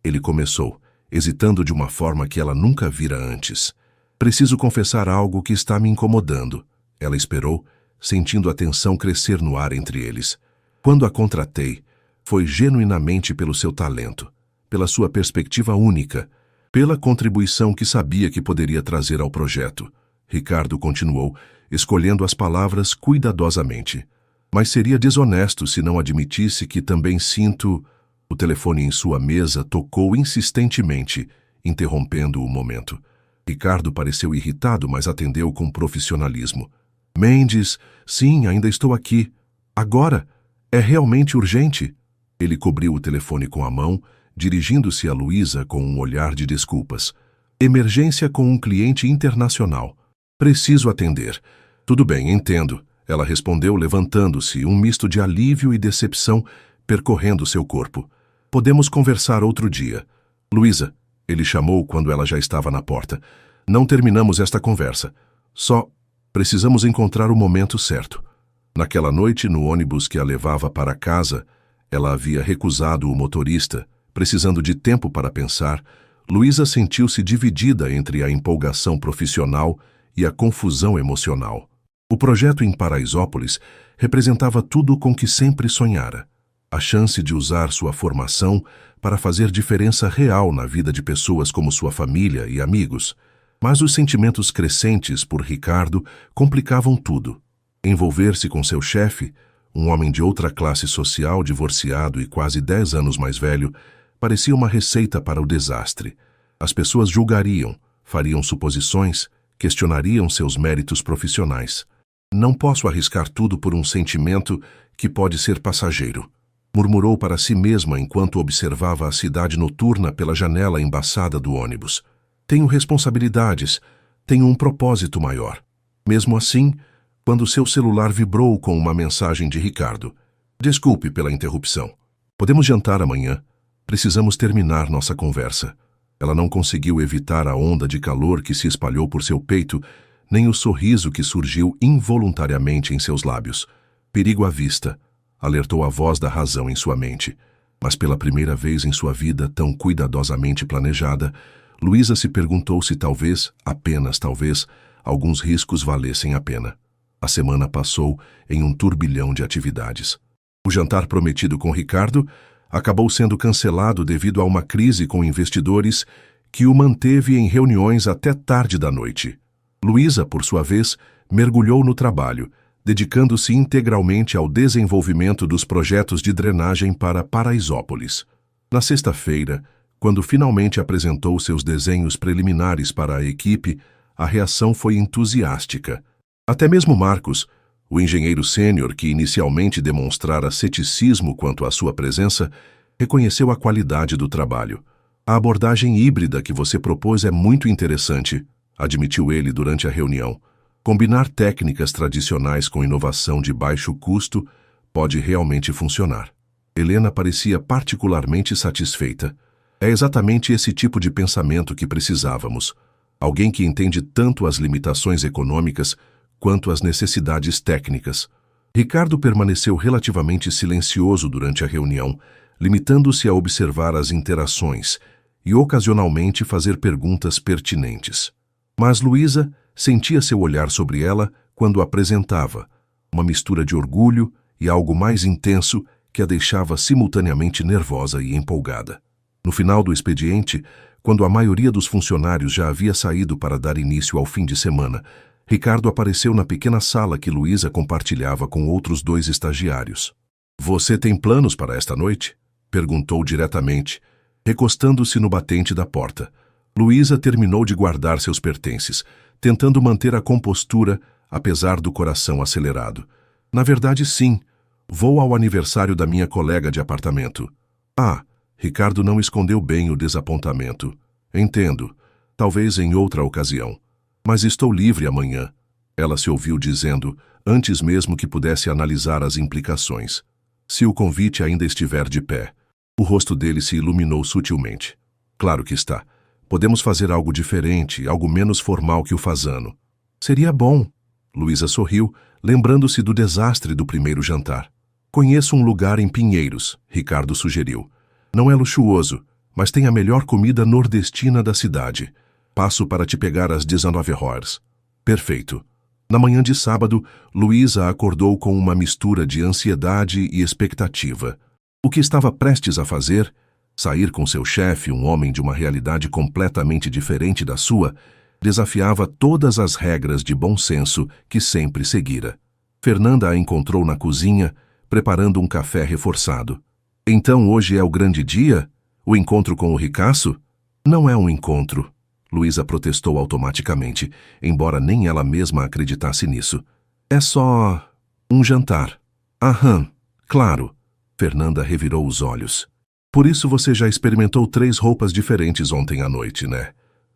Ele começou, hesitando de uma forma que ela nunca vira antes. "Preciso confessar algo que está me incomodando." Ela esperou, sentindo a tensão crescer no ar entre eles. "Quando a contratei, foi genuinamente pelo seu talento, pela sua perspectiva única, pela contribuição que sabia que poderia trazer ao projeto." Ricardo continuou, escolhendo as palavras cuidadosamente. "Mas seria desonesto se não admitisse que também sinto..." O telefone em sua mesa tocou insistentemente, interrompendo o momento. Ricardo pareceu irritado, mas atendeu com profissionalismo. "Mendes, sim, ainda estou aqui. Agora? É realmente urgente?" Ele cobriu o telefone com a mão, dirigindo-se a Luísa com um olhar de desculpas. "Emergência com um cliente internacional. Preciso atender." "Tudo bem, entendo." Ela respondeu, levantando-se, um misto de alívio e decepção percorrendo seu corpo. "Podemos conversar outro dia." "Luísa," ele chamou quando ela já estava na porta. "Não terminamos esta conversa. Só precisamos encontrar o momento certo." Naquela noite, no ônibus que a levava para casa, ela havia recusado o motorista, precisando de tempo para pensar. Luísa sentiu-se dividida entre a empolgação profissional e a confusão emocional. O projeto em Paraisópolis representava tudo com que sempre sonhara. A chance de usar sua formação para fazer diferença real na vida de pessoas como sua família e amigos. Mas os sentimentos crescentes por Ricardo complicavam tudo. Envolver-se com seu chefe, um homem de outra classe social, divorciado e quase 10 anos mais velho, parecia uma receita para o desastre. As pessoas julgariam, fariam suposições, questionariam seus méritos profissionais. "Não posso arriscar tudo por um sentimento que pode ser passageiro", murmurou para si mesma enquanto observava a cidade noturna pela janela embaçada do ônibus. "Tenho responsabilidades, tenho um propósito maior." Mesmo assim, quando seu celular vibrou com uma mensagem de Ricardo. "Desculpe pela interrupção. Podemos jantar amanhã? Precisamos terminar nossa conversa." Ela não conseguiu evitar a onda de calor que se espalhou por seu peito, nem o sorriso que surgiu involuntariamente em seus lábios. "Perigo à vista", alertou a voz da razão em sua mente. Mas pela primeira vez em sua vida tão cuidadosamente planejada, Luísa se perguntou se talvez, apenas talvez, alguns riscos valessem a pena. A semana passou em um turbilhão de atividades. O jantar prometido com Ricardo acabou sendo cancelado devido a uma crise com investidores que o manteve em reuniões até tarde da noite. Luísa, por sua vez, mergulhou no trabalho, dedicando-se integralmente ao desenvolvimento dos projetos de drenagem para Paraisópolis. Na sexta-feira, quando finalmente apresentou seus desenhos preliminares para a equipe, a reação foi entusiástica. Até mesmo Marcos, o engenheiro sênior que inicialmente demonstrara ceticismo quanto à sua presença, reconheceu a qualidade do trabalho. "A abordagem híbrida que você propôs é muito interessante", admitiu ele durante a reunião. "Combinar técnicas tradicionais com inovação de baixo custo pode realmente funcionar." Helena parecia particularmente satisfeita. É exatamente esse tipo de pensamento que precisávamos. Alguém que entende tanto as limitações econômicas quanto as necessidades técnicas. Ricardo permaneceu relativamente silencioso durante a reunião, limitando-se a observar as interações e ocasionalmente fazer perguntas pertinentes. Mas Luísa sentia seu olhar sobre ela quando apresentava, uma mistura de orgulho e algo mais intenso que a deixava simultaneamente nervosa e empolgada. No final do expediente, quando a maioria dos funcionários já havia saído para dar início ao fim de semana, Ricardo apareceu na pequena sala que Luísa compartilhava com outros 2 estagiários. "Você tem planos para esta noite?" perguntou diretamente, recostando-se no batente da porta. Luísa terminou de guardar seus pertences, tentando manter a compostura, apesar do coração acelerado. "Na verdade, sim. Vou ao aniversário da minha colega de apartamento." "Ah." Ricardo não escondeu bem o desapontamento. "Entendo. Talvez em outra ocasião. Mas estou livre amanhã." Ela se ouviu dizendo, antes mesmo que pudesse analisar as implicações. "Se o convite ainda estiver de pé." O rosto dele se iluminou sutilmente. "Claro que está. Podemos fazer algo diferente, algo menos formal que o fazano." "Seria bom." Luísa sorriu, lembrando-se do desastre do primeiro jantar. "Conheço um lugar em Pinheiros," Ricardo sugeriu. "Não é luxuoso, mas tem a melhor comida nordestina da cidade. Passo para te pegar às 19 horas. "Perfeito." Na manhã de sábado, Luísa acordou com uma mistura de ansiedade e expectativa. O que estava prestes a fazer, sair com seu chefe, um homem de uma realidade completamente diferente da sua, desafiava todas as regras de bom senso que sempre seguira. Fernanda a encontrou na cozinha, preparando um café reforçado. "Então hoje é o grande dia? O encontro com o ricaço?" "Não é um encontro." Luísa protestou automaticamente, embora nem ela mesma acreditasse nisso. "É só um jantar." "Aham, claro." Fernanda revirou os olhos. "Por isso você já experimentou 3 roupas diferentes ontem à noite, né?"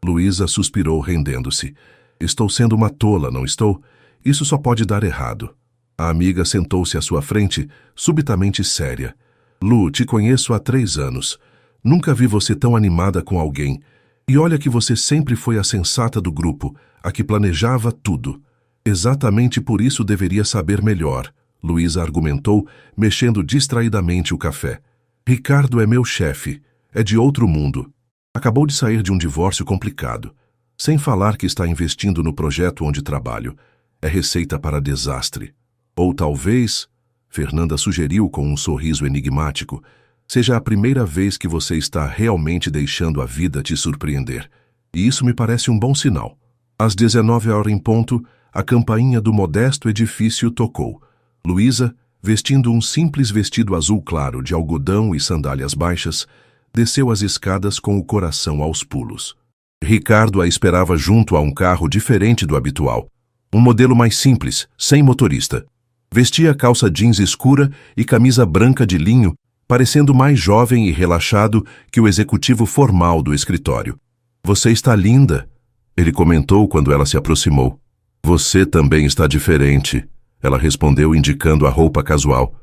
Luísa suspirou, rendendo-se. "Estou sendo uma tola, não estou? Isso só pode dar errado." A amiga sentou-se à sua frente, subitamente séria. "Lu, te conheço há 3 anos. Nunca vi você tão animada com alguém. E olha que você sempre foi a sensata do grupo, a que planejava tudo." "Exatamente por isso deveria saber melhor," Luísa argumentou, mexendo distraidamente o café. "Ricardo é meu chefe. É de outro mundo. Acabou de sair de um divórcio complicado. Sem falar que está investindo no projeto onde trabalho. É receita para desastre. Ou talvez," Fernanda sugeriu com um sorriso enigmático, "seja a primeira vez que você está realmente deixando a vida te surpreender. E isso me parece um bom sinal." Às 19 horas em ponto, a campainha do modesto edifício tocou. Luísa, vestindo um simples vestido azul claro de algodão e sandálias baixas, desceu as escadas com o coração aos pulos. Ricardo a esperava junto a um carro diferente do habitual. Um modelo mais simples, sem motorista. Vestia calça jeans escura e camisa branca de linho, parecendo mais jovem e relaxado que o executivo formal do escritório. "Você está linda," ele comentou quando ela se aproximou. "Você também está diferente," ela respondeu indicando a roupa casual.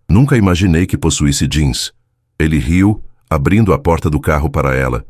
"Nunca imaginei que possuísse jeans." Ele riu, abrindo a porta do carro para ela.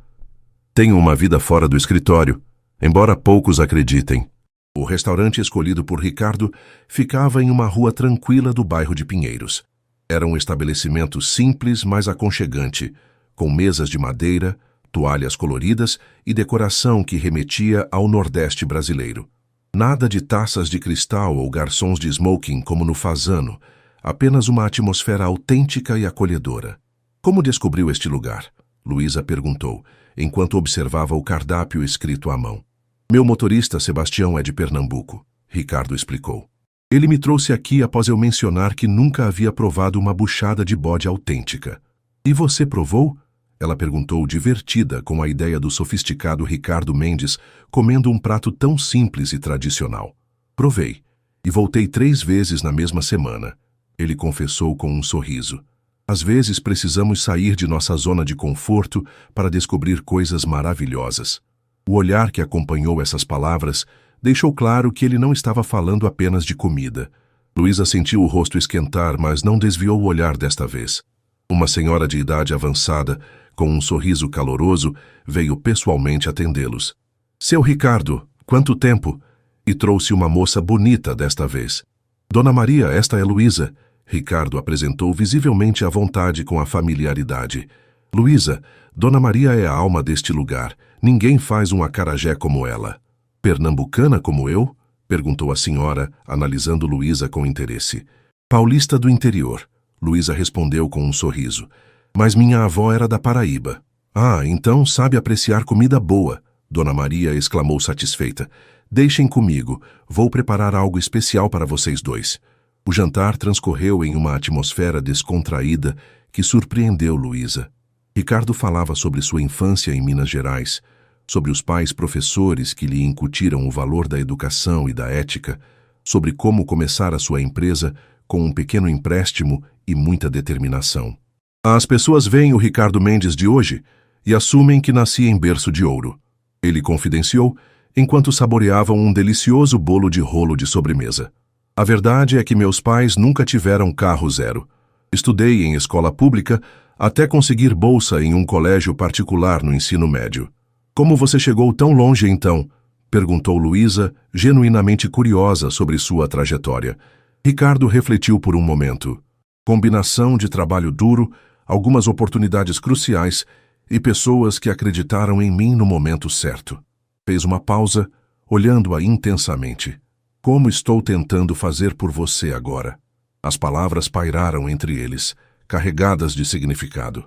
"Tenho uma vida fora do escritório, embora poucos acreditem." O restaurante escolhido por Ricardo ficava em uma rua tranquila do bairro de Pinheiros. Era um estabelecimento simples, mas aconchegante, com mesas de madeira, toalhas coloridas e decoração que remetia ao Nordeste brasileiro. Nada de taças de cristal ou garçons de smoking como no Fazano, apenas uma atmosfera autêntica e acolhedora. "Como descobriu este lugar?" Luísa perguntou, enquanto observava o cardápio escrito à mão. "Meu motorista Sebastião é de Pernambuco," Ricardo explicou. "Ele me trouxe aqui após eu mencionar que nunca havia provado uma buchada de bode autêntica." "E você provou?" Ela perguntou, divertida com a ideia do sofisticado Ricardo Mendes comendo um prato tão simples e tradicional. "Provei, e voltei 3 vezes na mesma semana," ele confessou com um sorriso. "Às vezes precisamos sair de nossa zona de conforto para descobrir coisas maravilhosas." O olhar que acompanhou essas palavras deixou claro que ele não estava falando apenas de comida. Luísa sentiu o rosto esquentar, mas não desviou o olhar desta vez. Uma senhora de idade avançada, com um sorriso caloroso, veio pessoalmente atendê-los. Seu Ricardo, quanto tempo! E trouxe uma moça bonita desta vez. Dona Maria, esta é Luísa. Ricardo apresentou visivelmente à vontade com a familiaridade. Luísa, Dona Maria é a alma deste lugar. Ninguém faz um acarajé como ela. Pernambucana como eu? Perguntou a senhora, analisando Luísa com interesse. Paulista do interior. Luísa respondeu com um sorriso. Mas minha avó era da Paraíba. Ah, então sabe apreciar comida boa. Dona Maria exclamou satisfeita. Deixem comigo, vou preparar algo especial para vocês dois. O jantar transcorreu em uma atmosfera descontraída que surpreendeu Luísa. Ricardo falava sobre sua infância em Minas Gerais, sobre os pais professores que lhe incutiram o valor da educação e da ética, sobre como começar a sua empresa com um pequeno empréstimo e muita determinação. As pessoas veem o Ricardo Mendes de hoje e assumem que nasci em berço de ouro. Ele confidenciou, enquanto saboreavam um delicioso bolo de rolo de sobremesa. A verdade é que meus pais nunca tiveram carro zero. Estudei em escola pública até conseguir bolsa em um colégio particular no ensino médio. Como você chegou tão longe então? Perguntou Luísa, genuinamente curiosa sobre sua trajetória. Ricardo refletiu por um momento. Combinação de trabalho duro, algumas oportunidades cruciais e pessoas que acreditaram em mim no momento certo. Fez uma pausa, olhando-a intensamente. Como estou tentando fazer por você agora? As palavras pairaram entre eles, carregadas de significado.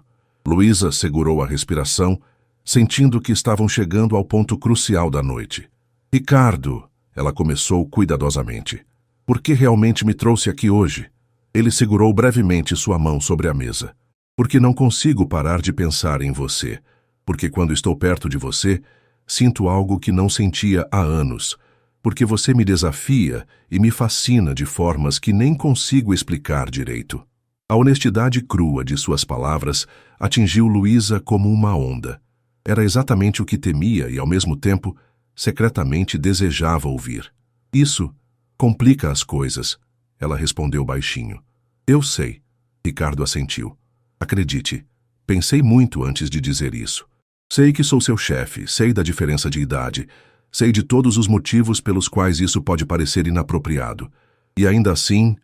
Luísa segurou a respiração, sentindo que estavam chegando ao ponto crucial da noite. Ricardo, ela começou cuidadosamente. Por que realmente me trouxe aqui hoje? Ele segurou brevemente sua mão sobre a mesa. Porque não consigo parar de pensar em você. Porque quando estou perto de você, sinto algo que não sentia há anos. Porque você me desafia e me fascina de formas que nem consigo explicar direito. A honestidade crua de suas palavras atingiu Luísa como uma onda. Era exatamente o que temia e, ao mesmo tempo, secretamente desejava ouvir. Isso complica as coisas, ela respondeu baixinho. Eu sei, Ricardo assentiu. Acredite, pensei muito antes de dizer isso. Sei que sou seu chefe, sei da diferença de idade, sei de todos os motivos pelos quais isso pode parecer inapropriado. E ainda assim,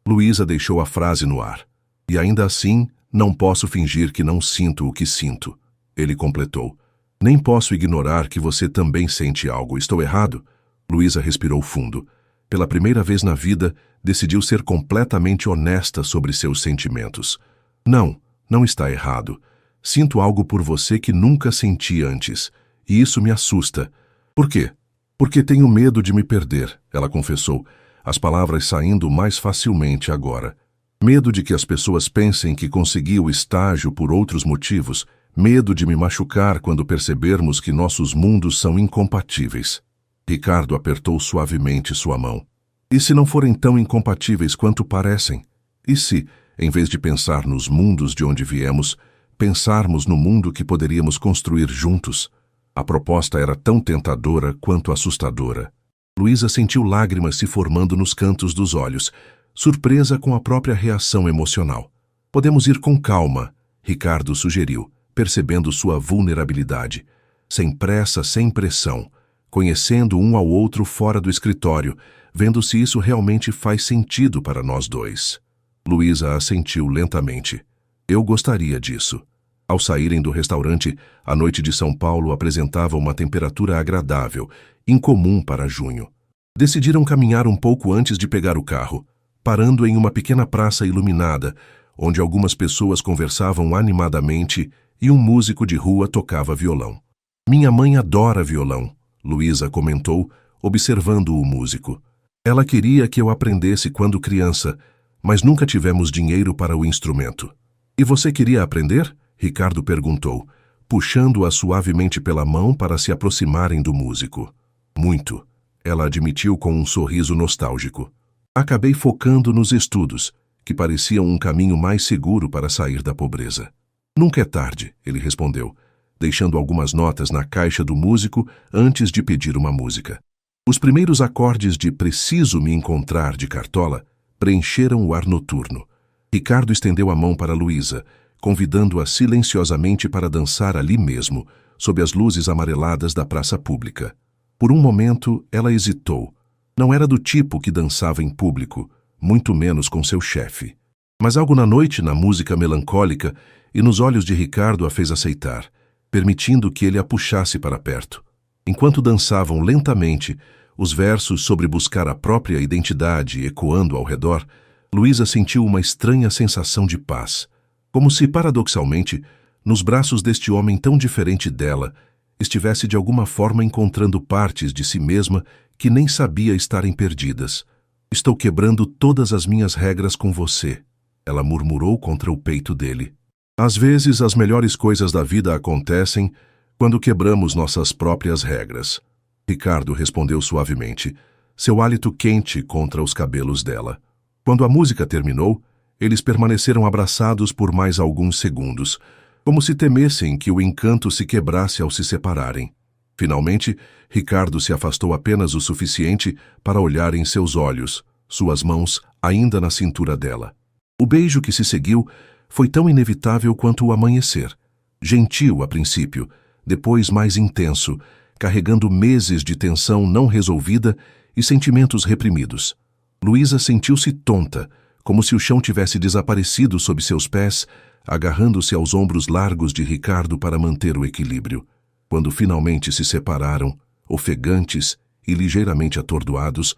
Luísa deixou a frase no ar. E ainda assim, não posso fingir que não sinto o que sinto. Ele completou. Nem posso ignorar que você também sente algo. Estou errado? Luísa respirou fundo. Pela primeira vez na vida, decidiu ser completamente honesta sobre seus sentimentos. Não está errado. Sinto algo por você que nunca senti antes. E isso me assusta. Por quê? Porque tenho medo de me perder, ela confessou, as palavras saindo mais facilmente agora. Medo de que as pessoas pensem que consegui o estágio por outros motivos, medo de me machucar quando percebermos que nossos mundos são incompatíveis. Ricardo apertou suavemente sua mão. E se não forem tão incompatíveis quanto parecem? E se, em vez de pensar nos mundos de onde viemos, pensarmos no mundo que poderíamos construir juntos? A proposta era tão tentadora quanto assustadora. Luísa sentiu lágrimas se formando nos cantos dos olhos, surpresa com a própria reação emocional. Podemos ir com calma, Ricardo sugeriu, percebendo sua vulnerabilidade. Sem pressa, sem pressão, conhecendo um ao outro fora do escritório, vendo se isso realmente faz sentido para nós dois. Luísa assentiu lentamente. Eu gostaria disso. Ao saírem do restaurante, a noite de São Paulo apresentava uma temperatura agradável, incomum para junho. Decidiram caminhar um pouco antes de pegar o carro, parando em uma pequena praça iluminada, onde algumas pessoas conversavam animadamente e um músico de rua tocava violão. Minha mãe adora violão, Luísa comentou, observando o músico. Ela queria que eu aprendesse quando criança, mas nunca tivemos dinheiro para o instrumento. E você queria aprender? Ricardo perguntou, puxando-a suavemente pela mão para se aproximarem do músico. Muito, ela admitiu com um sorriso nostálgico. Acabei focando nos estudos, que pareciam um caminho mais seguro para sair da pobreza. Nunca é tarde, ele respondeu, deixando algumas notas na caixa do músico antes de pedir uma música. Os primeiros acordes de Preciso Me Encontrar de Cartola preencheram o ar noturno. Ricardo estendeu a mão para Luísa, convidando-a silenciosamente para dançar ali mesmo, sob as luzes amareladas da praça pública. Por um momento, ela hesitou. Não era do tipo que dançava em público, muito menos com seu chefe. Mas algo na noite, na música melancólica e nos olhos de Ricardo a fez aceitar, permitindo que ele a puxasse para perto. Enquanto dançavam lentamente, os versos sobre buscar a própria identidade ecoando ao redor, Luísa sentiu uma estranha sensação de paz, como se, paradoxalmente, nos braços deste homem tão diferente dela, estivesse de alguma forma encontrando partes de si mesma que nem sabia estarem perdidas. «Estou quebrando todas as minhas regras com você», ela murmurou contra o peito dele. Às vezes, as melhores coisas da vida acontecem quando quebramos nossas próprias regras. Ricardo respondeu suavemente, seu hálito quente contra os cabelos dela. Quando a música terminou, eles permaneceram abraçados por mais alguns segundos, como se temessem que o encanto se quebrasse ao se separarem. Finalmente, Ricardo se afastou apenas o suficiente para olhar em seus olhos, suas mãos ainda na cintura dela. O beijo que se seguiu foi tão inevitável quanto o amanhecer. Gentil a princípio, depois mais intenso, carregando meses de tensão não resolvida e sentimentos reprimidos. Luísa sentiu-se tonta, como se o chão tivesse desaparecido sob seus pés, agarrando-se aos ombros largos de Ricardo para manter o equilíbrio. Quando finalmente se separaram, ofegantes e ligeiramente atordoados,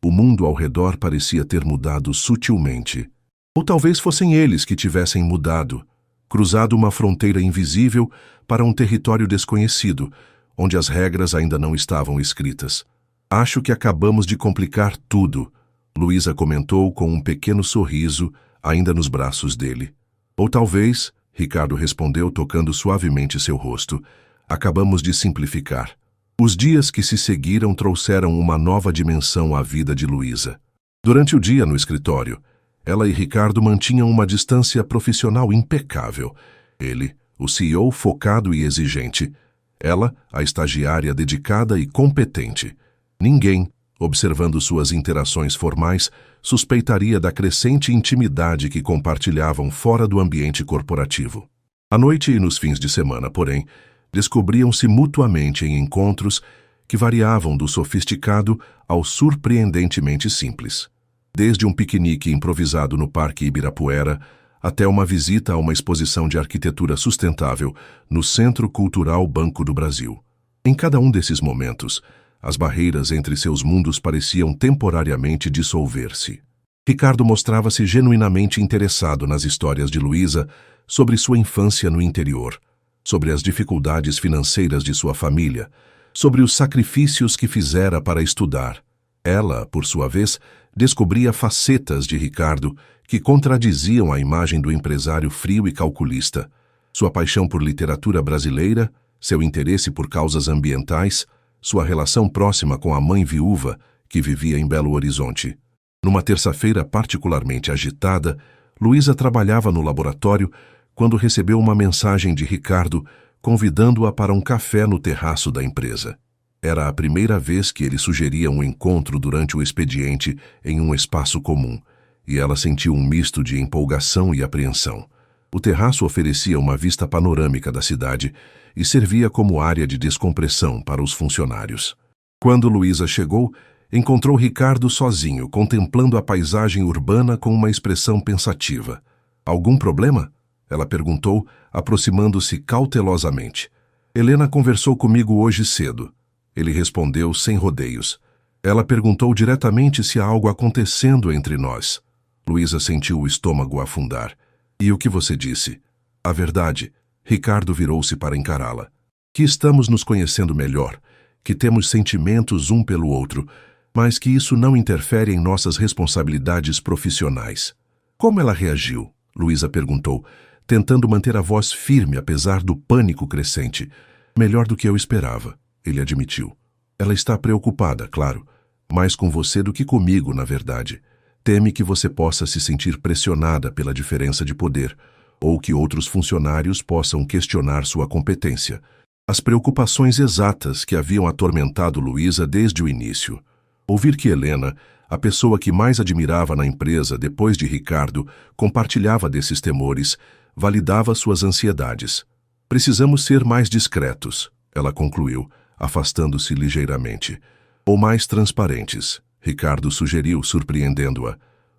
o mundo ao redor parecia ter mudado sutilmente. Ou talvez fossem eles que tivessem mudado, cruzado uma fronteira invisível para um território desconhecido, onde as regras ainda não estavam escritas. Acho que acabamos de complicar tudo, Luísa comentou com um pequeno sorriso, ainda nos braços dele. Ou talvez, Ricardo respondeu tocando suavemente seu rosto, acabamos de simplificar. Os dias que se seguiram trouxeram uma nova dimensão à vida de Luísa. Durante o dia no escritório, ela e Ricardo mantinham uma distância profissional impecável. Ele, o CEO focado e exigente. Ela, a estagiária dedicada e competente. Ninguém, observando suas interações formais, suspeitaria da crescente intimidade que compartilhavam fora do ambiente corporativo. À noite e nos fins de semana, porém, descobriam-se mutuamente em encontros que variavam do sofisticado ao surpreendentemente simples. Desde um piquenique improvisado no Parque Ibirapuera até uma visita a uma exposição de arquitetura sustentável no Centro Cultural Banco do Brasil. Em cada um desses momentos, as barreiras entre seus mundos pareciam temporariamente dissolver-se. Ricardo mostrava-se genuinamente interessado nas histórias de Luísa sobre sua infância no interior, sobre as dificuldades financeiras de sua família, sobre os sacrifícios que fizera para estudar. Ela, por sua vez, descobria facetas de Ricardo que contradiziam a imagem do empresário frio e calculista. Sua paixão por literatura brasileira, seu interesse por causas ambientais, sua relação próxima com a mãe viúva, que vivia em Belo Horizonte. Numa terça-feira particularmente agitada, Luísa trabalhava no laboratório quando recebeu uma mensagem de Ricardo convidando-a para um café no terraço da empresa. Era a primeira vez que ele sugeria um encontro durante o expediente em um espaço comum, e ela sentiu um misto de empolgação e apreensão. O terraço oferecia uma vista panorâmica da cidade e servia como área de descompressão para os funcionários. Quando Luísa chegou, encontrou Ricardo sozinho, contemplando a paisagem urbana com uma expressão pensativa. «Algum problema?» ela perguntou, aproximando-se cautelosamente. «Helena conversou comigo hoje cedo». Ele respondeu sem rodeios. Ela perguntou diretamente se há algo acontecendo entre nós. Luísa sentiu o estômago afundar. «E o que você disse?» «A verdade». Ricardo virou-se para encará-la. «Que estamos nos conhecendo melhor, que temos sentimentos um pelo outro, mas que isso não interfere em nossas responsabilidades profissionais». «Como ela reagiu?» Luísa perguntou, tentando manter a voz firme apesar do pânico crescente. «Melhor do que eu esperava», ele admitiu. «Ela está preocupada, claro, mais com você do que comigo, na verdade. Teme que você possa se sentir pressionada pela diferença de poder, ou que outros funcionários possam questionar sua competência. As preocupações exatas que haviam atormentado Luísa desde o início. Ouvir que Helena, a pessoa que mais admirava na empresa depois de Ricardo, compartilhava desses temores, validava suas ansiedades. Precisamos ser mais discretos, ela concluiu, afastando-se ligeiramente. Ou mais transparentes, Ricardo sugeriu, surpreendendo-a.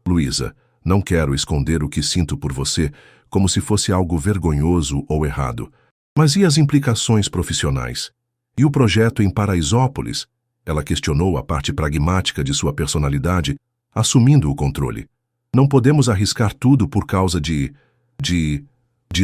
Luísa, não quero esconder o que sinto por você como se fosse algo vergonhoso ou errado. Mas e as implicações profissionais? E o projeto em Paraisópolis? Ela questionou a parte pragmática de sua personalidade, assumindo o controle. Não podemos arriscar tudo por causa de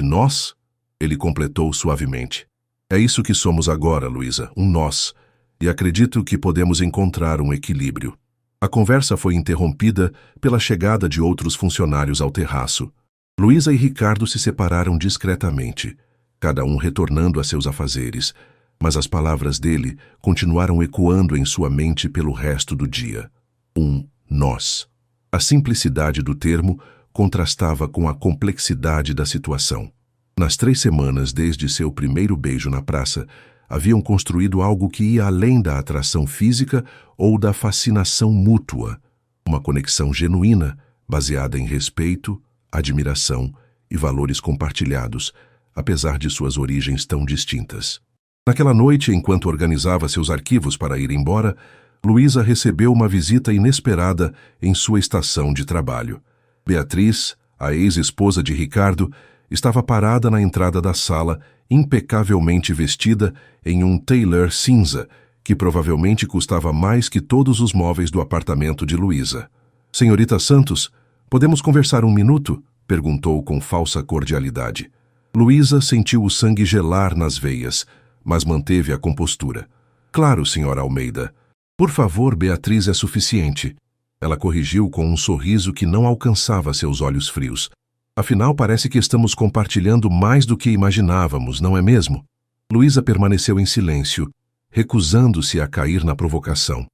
nós? Ele completou suavemente. É isso que somos agora, Luísa, um nós. E acredito que podemos encontrar um equilíbrio. A conversa foi interrompida pela chegada de outros funcionários ao terraço. Luísa e Ricardo se separaram discretamente, cada um retornando a seus afazeres, mas as palavras dele continuaram ecoando em sua mente pelo resto do dia. Um nós. A simplicidade do termo contrastava com a complexidade da situação. Nas 3 semanas desde seu primeiro beijo na praça, haviam construído algo que ia além da atração física ou da fascinação mútua, uma conexão genuína, baseada em respeito, admiração e valores compartilhados, apesar de suas origens tão distintas. Naquela noite, enquanto organizava seus arquivos para ir embora, Luísa recebeu uma visita inesperada em sua estação de trabalho. Beatriz, a ex-esposa de Ricardo, estava parada na entrada da sala, impecavelmente vestida em um tailleur cinza, que provavelmente custava mais que todos os móveis do apartamento de Luísa. Senhorita Santos, podemos conversar um minuto? Perguntou com falsa cordialidade. Luísa sentiu o sangue gelar nas veias, mas manteve a compostura. Claro, senhora Almeida. Por favor, Beatriz é suficiente. Ela corrigiu com um sorriso que não alcançava seus olhos frios. Afinal, parece que estamos compartilhando mais do que imaginávamos, não é mesmo? Luísa permaneceu em silêncio, recusando-se a cair na provocação.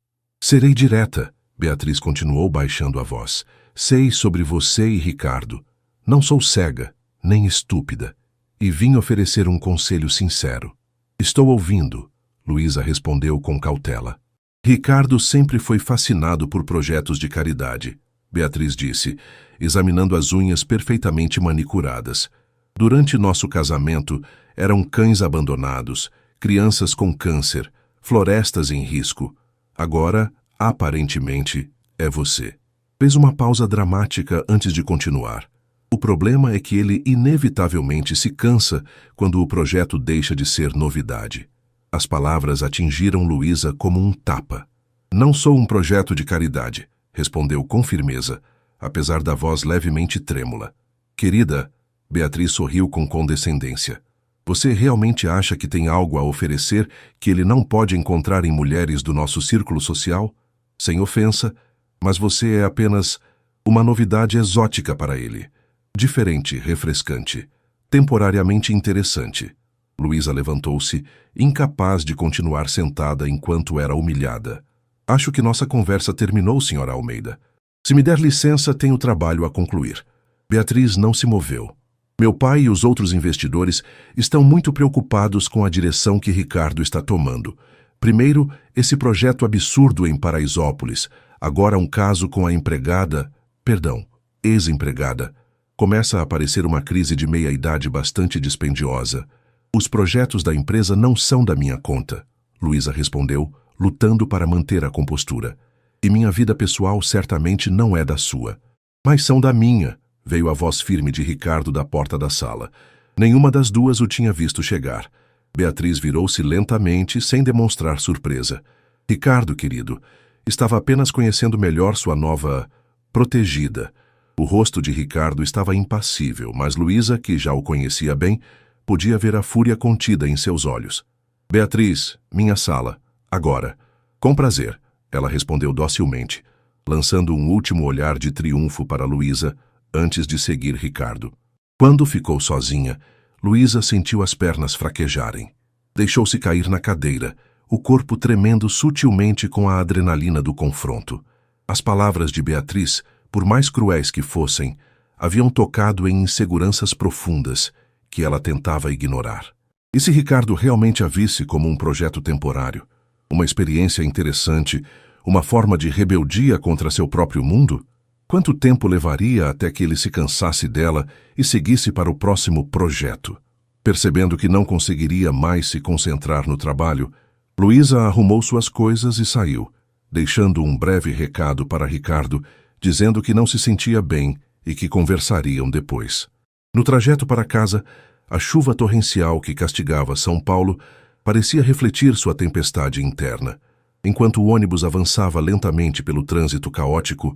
Serei direta, Beatriz continuou baixando a voz. Sei sobre você e Ricardo. Não sou cega, nem estúpida, e vim oferecer um conselho sincero. Estou ouvindo, Luísa respondeu com cautela. Ricardo sempre foi fascinado por projetos de caridade, Beatriz disse, examinando as unhas perfeitamente manicuradas. Durante nosso casamento, eram cães abandonados, crianças com câncer, florestas em risco. Agora, aparentemente, é você. Fez uma pausa dramática antes de continuar. O problema é que ele inevitavelmente se cansa quando o projeto deixa de ser novidade. As palavras atingiram Luísa como um tapa. Não sou um projeto de caridade, respondeu com firmeza, apesar da voz levemente trêmula. Querida, Beatriz sorriu com condescendência. Você realmente acha que tem algo a oferecer que ele não pode encontrar em mulheres do nosso círculo social? Sem ofensa, mas você é apenas uma novidade exótica para ele. Diferente, refrescante, temporariamente interessante. Luísa levantou-se, incapaz de continuar sentada enquanto era humilhada. Acho que nossa conversa terminou, senhora Almeida. Se me der licença, tenho trabalho a concluir. Beatriz não se moveu. Meu pai e os outros investidores estão muito preocupados com a direção que Ricardo está tomando. Primeiro, esse projeto absurdo em Paraisópolis. Agora um caso com a ex-empregada. Começa a aparecer uma crise de meia-idade bastante dispendiosa. Os projetos da empresa não são da minha conta, Luísa respondeu, lutando para manter a compostura. E minha vida pessoal certamente não é da sua. Mas são da minha, veio a voz firme de Ricardo da porta da sala. Nenhuma das duas o tinha visto chegar. Beatriz virou-se lentamente, sem demonstrar surpresa. Ricardo, querido, estava apenas conhecendo melhor sua nova protegida. O rosto de Ricardo estava impassível, mas Luísa, que já o conhecia bem, podia ver a fúria contida em seus olhos. Beatriz, minha sala. Agora. Com prazer, ela respondeu docilmente, lançando um último olhar de triunfo para Luísa, antes de seguir Ricardo. Quando ficou sozinha, Luísa sentiu as pernas fraquejarem. Deixou-se cair na cadeira, o corpo tremendo sutilmente com a adrenalina do confronto. As palavras de Beatriz, por mais cruéis que fossem, haviam tocado em inseguranças profundas que ela tentava ignorar. E se Ricardo realmente a visse como um projeto temporário, uma experiência interessante, uma forma de rebeldia contra seu próprio mundo? Quanto tempo levaria até que ele se cansasse dela e seguisse para o próximo projeto? Percebendo que não conseguiria mais se concentrar no trabalho, Luísa arrumou suas coisas e saiu, deixando um breve recado para Ricardo, dizendo que não se sentia bem e que conversariam depois. No trajeto para casa, a chuva torrencial que castigava São Paulo parecia refletir sua tempestade interna. Enquanto o ônibus avançava lentamente pelo trânsito caótico,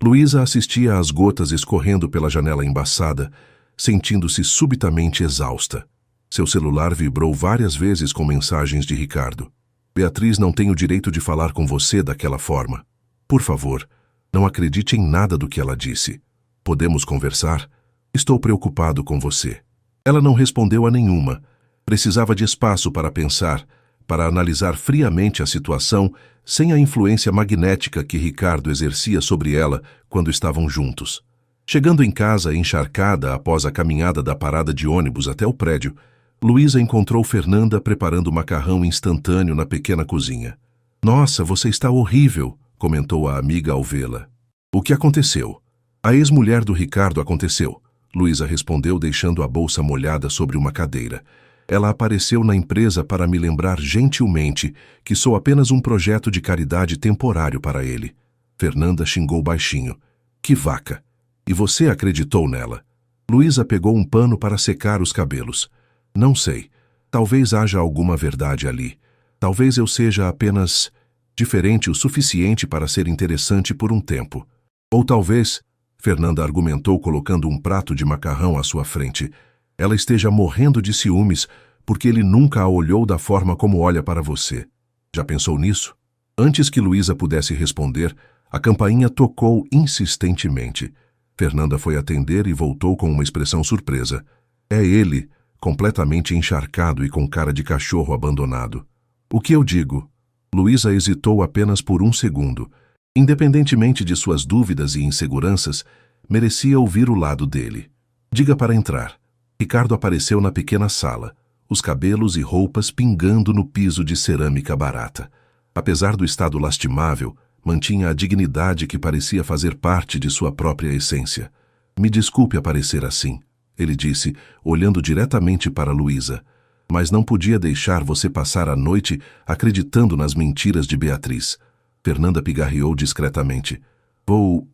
Luísa assistia às gotas escorrendo pela janela embaçada, sentindo-se subitamente exausta. Seu celular vibrou várias vezes com mensagens de Ricardo. Beatriz não tem o direito de falar com você daquela forma. Por favor, não acredite em nada do que ela disse. Podemos conversar? Estou preocupado com você. Ela não respondeu a nenhuma. Precisava de espaço para pensar, para analisar friamente a situação, sem a influência magnética que Ricardo exercia sobre ela quando estavam juntos. Chegando em casa encharcada após a caminhada da parada de ônibus até o prédio, Luísa encontrou Fernanda preparando macarrão instantâneo na pequena cozinha. Nossa, você está horrível, comentou a amiga ao vê-la. O que aconteceu? A ex-mulher do Ricardo aconteceu, Luísa respondeu deixando a bolsa molhada sobre uma cadeira. Ela apareceu na empresa para me lembrar gentilmente que sou apenas um projeto de caridade temporário para ele. Fernanda xingou baixinho. Que vaca! E você acreditou nela? Luísa pegou um pano para secar os cabelos. Não sei. Talvez haja alguma verdade ali. Talvez eu seja apenas diferente o suficiente para ser interessante por um tempo. Ou talvez, Fernanda argumentou colocando um prato de macarrão à sua frente, ela esteja morrendo de ciúmes porque ele nunca a olhou da forma como olha para você. Já pensou nisso? Antes que Luísa pudesse responder, a campainha tocou insistentemente. Fernanda foi atender e voltou com uma expressão surpresa. É ele, completamente encharcado e com cara de cachorro abandonado. O que eu digo? Luísa hesitou apenas por um segundo. Independentemente de suas dúvidas e inseguranças, merecia ouvir o lado dele. Diga para entrar. Ricardo apareceu na pequena sala, os cabelos e roupas pingando no piso de cerâmica barata. Apesar do estado lastimável, mantinha a dignidade que parecia fazer parte de sua própria essência. Me desculpe aparecer assim, ele disse, olhando diretamente para Luísa, mas não podia deixar você passar a noite acreditando nas mentiras de Beatriz. Fernanda pigarreou discretamente. Vou...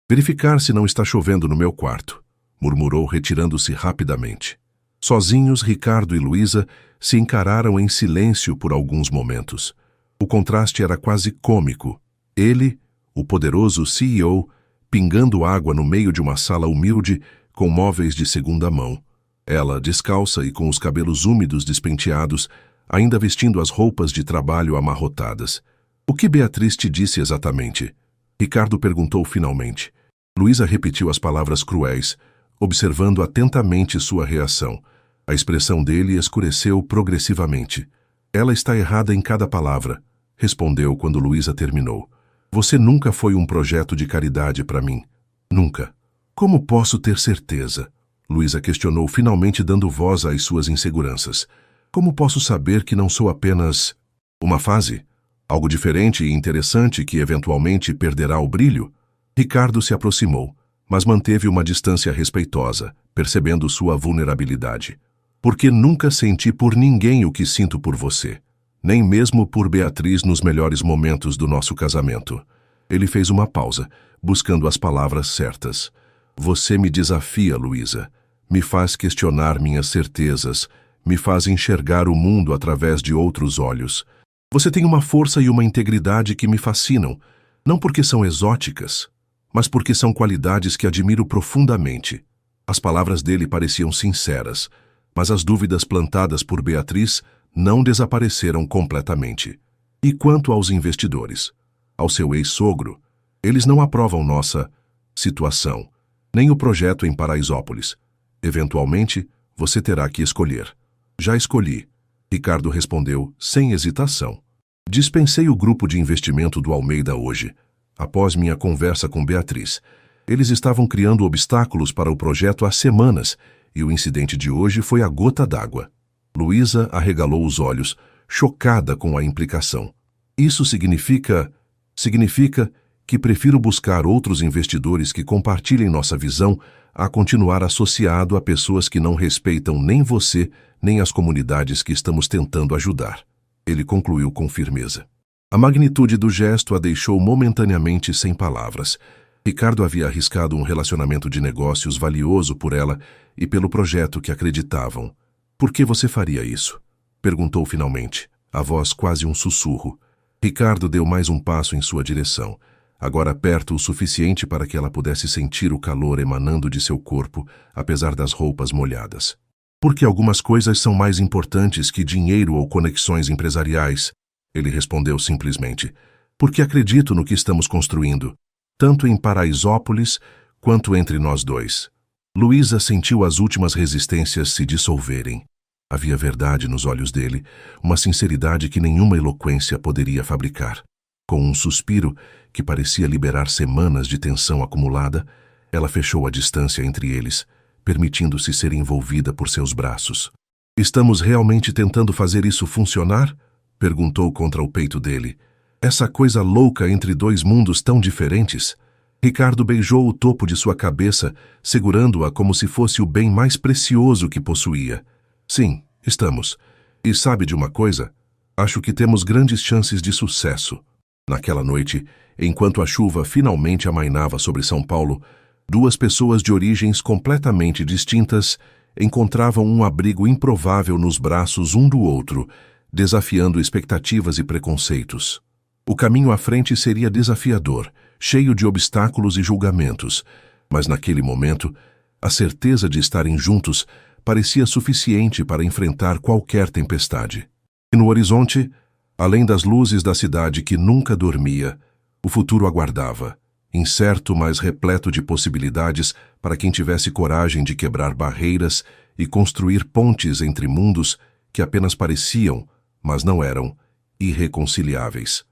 verificar se não está chovendo no meu quarto, murmurou retirando-se rapidamente. Sozinhos, Ricardo e Luísa se encararam em silêncio por alguns momentos. O contraste era quase cômico. Ele, o poderoso CEO, pingando água no meio de uma sala humilde com móveis de segunda mão. Ela, descalça e com os cabelos úmidos despenteados, ainda vestindo as roupas de trabalho amarrotadas. O que Beatriz te disse exatamente? Ricardo perguntou finalmente. Luísa repetiu as palavras cruéis, observando atentamente sua reação. A expressão dele escureceu progressivamente. Ela está errada em cada palavra, respondeu quando Luísa terminou. Você nunca foi um projeto de caridade para mim. Nunca. Como posso ter certeza? Luísa questionou, finalmente dando voz às suas inseguranças. Como posso saber que não sou apenas uma fase? Algo diferente e interessante que eventualmente perderá o brilho? Ricardo se aproximou, mas manteve uma distância respeitosa, percebendo sua vulnerabilidade. Porque nunca senti por ninguém o que sinto por você, nem mesmo por Beatriz nos melhores momentos do nosso casamento. Ele fez uma pausa, buscando as palavras certas. Você me desafia, Luísa. Me faz questionar minhas certezas, me faz enxergar o mundo através de outros olhos. Você tem uma força e uma integridade que me fascinam, não porque são exóticas, mas porque são qualidades que admiro profundamente. As palavras dele pareciam sinceras, mas as dúvidas plantadas por Beatriz não desapareceram completamente. E quanto aos investidores? Ao seu ex-sogro? Eles não aprovam nossa situação, nem o projeto em Paraisópolis. Eventualmente, você terá que escolher. Já escolhi, Ricardo respondeu, sem hesitação. Dispensei o grupo de investimento do Almeida hoje, após minha conversa com Beatriz. Eles estavam criando obstáculos para o projeto há semanas, e o incidente de hoje foi a gota d'água. Luísa arregalou os olhos, chocada com a implicação. Isso significa... que prefiro buscar outros investidores que compartilhem nossa visão a continuar associado a pessoas que não respeitam nem você, nem as comunidades que estamos tentando ajudar. Ele concluiu com firmeza. A magnitude do gesto a deixou momentaneamente sem palavras. Ricardo havia arriscado um relacionamento de negócios valioso por ela e pelo projeto que acreditavam. Por que você faria isso? Perguntou finalmente, a voz quase um sussurro. Ricardo deu mais um passo em sua direção, agora perto o suficiente para que ela pudesse sentir o calor emanando de seu corpo, apesar das roupas molhadas. Porque algumas coisas são mais importantes que dinheiro ou conexões empresariais, ele respondeu simplesmente. Porque acredito no que estamos construindo, tanto em Paraisópolis quanto entre nós dois. Luísa sentiu as últimas resistências se dissolverem. Havia verdade nos olhos dele, uma sinceridade que nenhuma eloquência poderia fabricar. Com um suspiro que parecia liberar semanas de tensão acumulada, ela fechou a distância entre eles, permitindo-se ser envolvida por seus braços. Estamos realmente tentando fazer isso funcionar? Perguntou contra o peito dele. Essa coisa louca entre dois mundos tão diferentes? Ricardo beijou o topo de sua cabeça, segurando-a como se fosse o bem mais precioso que possuía. Sim, estamos. E sabe de uma coisa? Acho que temos grandes chances de sucesso. Naquela noite, enquanto a chuva finalmente amainava sobre São Paulo, duas pessoas de origens completamente distintas encontravam um abrigo improvável nos braços um do outro, desafiando expectativas e preconceitos. O caminho à frente seria desafiador, cheio de obstáculos e julgamentos, mas naquele momento, a certeza de estarem juntos parecia suficiente para enfrentar qualquer tempestade. E no horizonte, além das luzes da cidade que nunca dormia, o futuro aguardava, incerto, mas repleto de possibilidades para quem tivesse coragem de quebrar barreiras e construir pontes entre mundos que apenas pareciam, mas não eram, irreconciliáveis.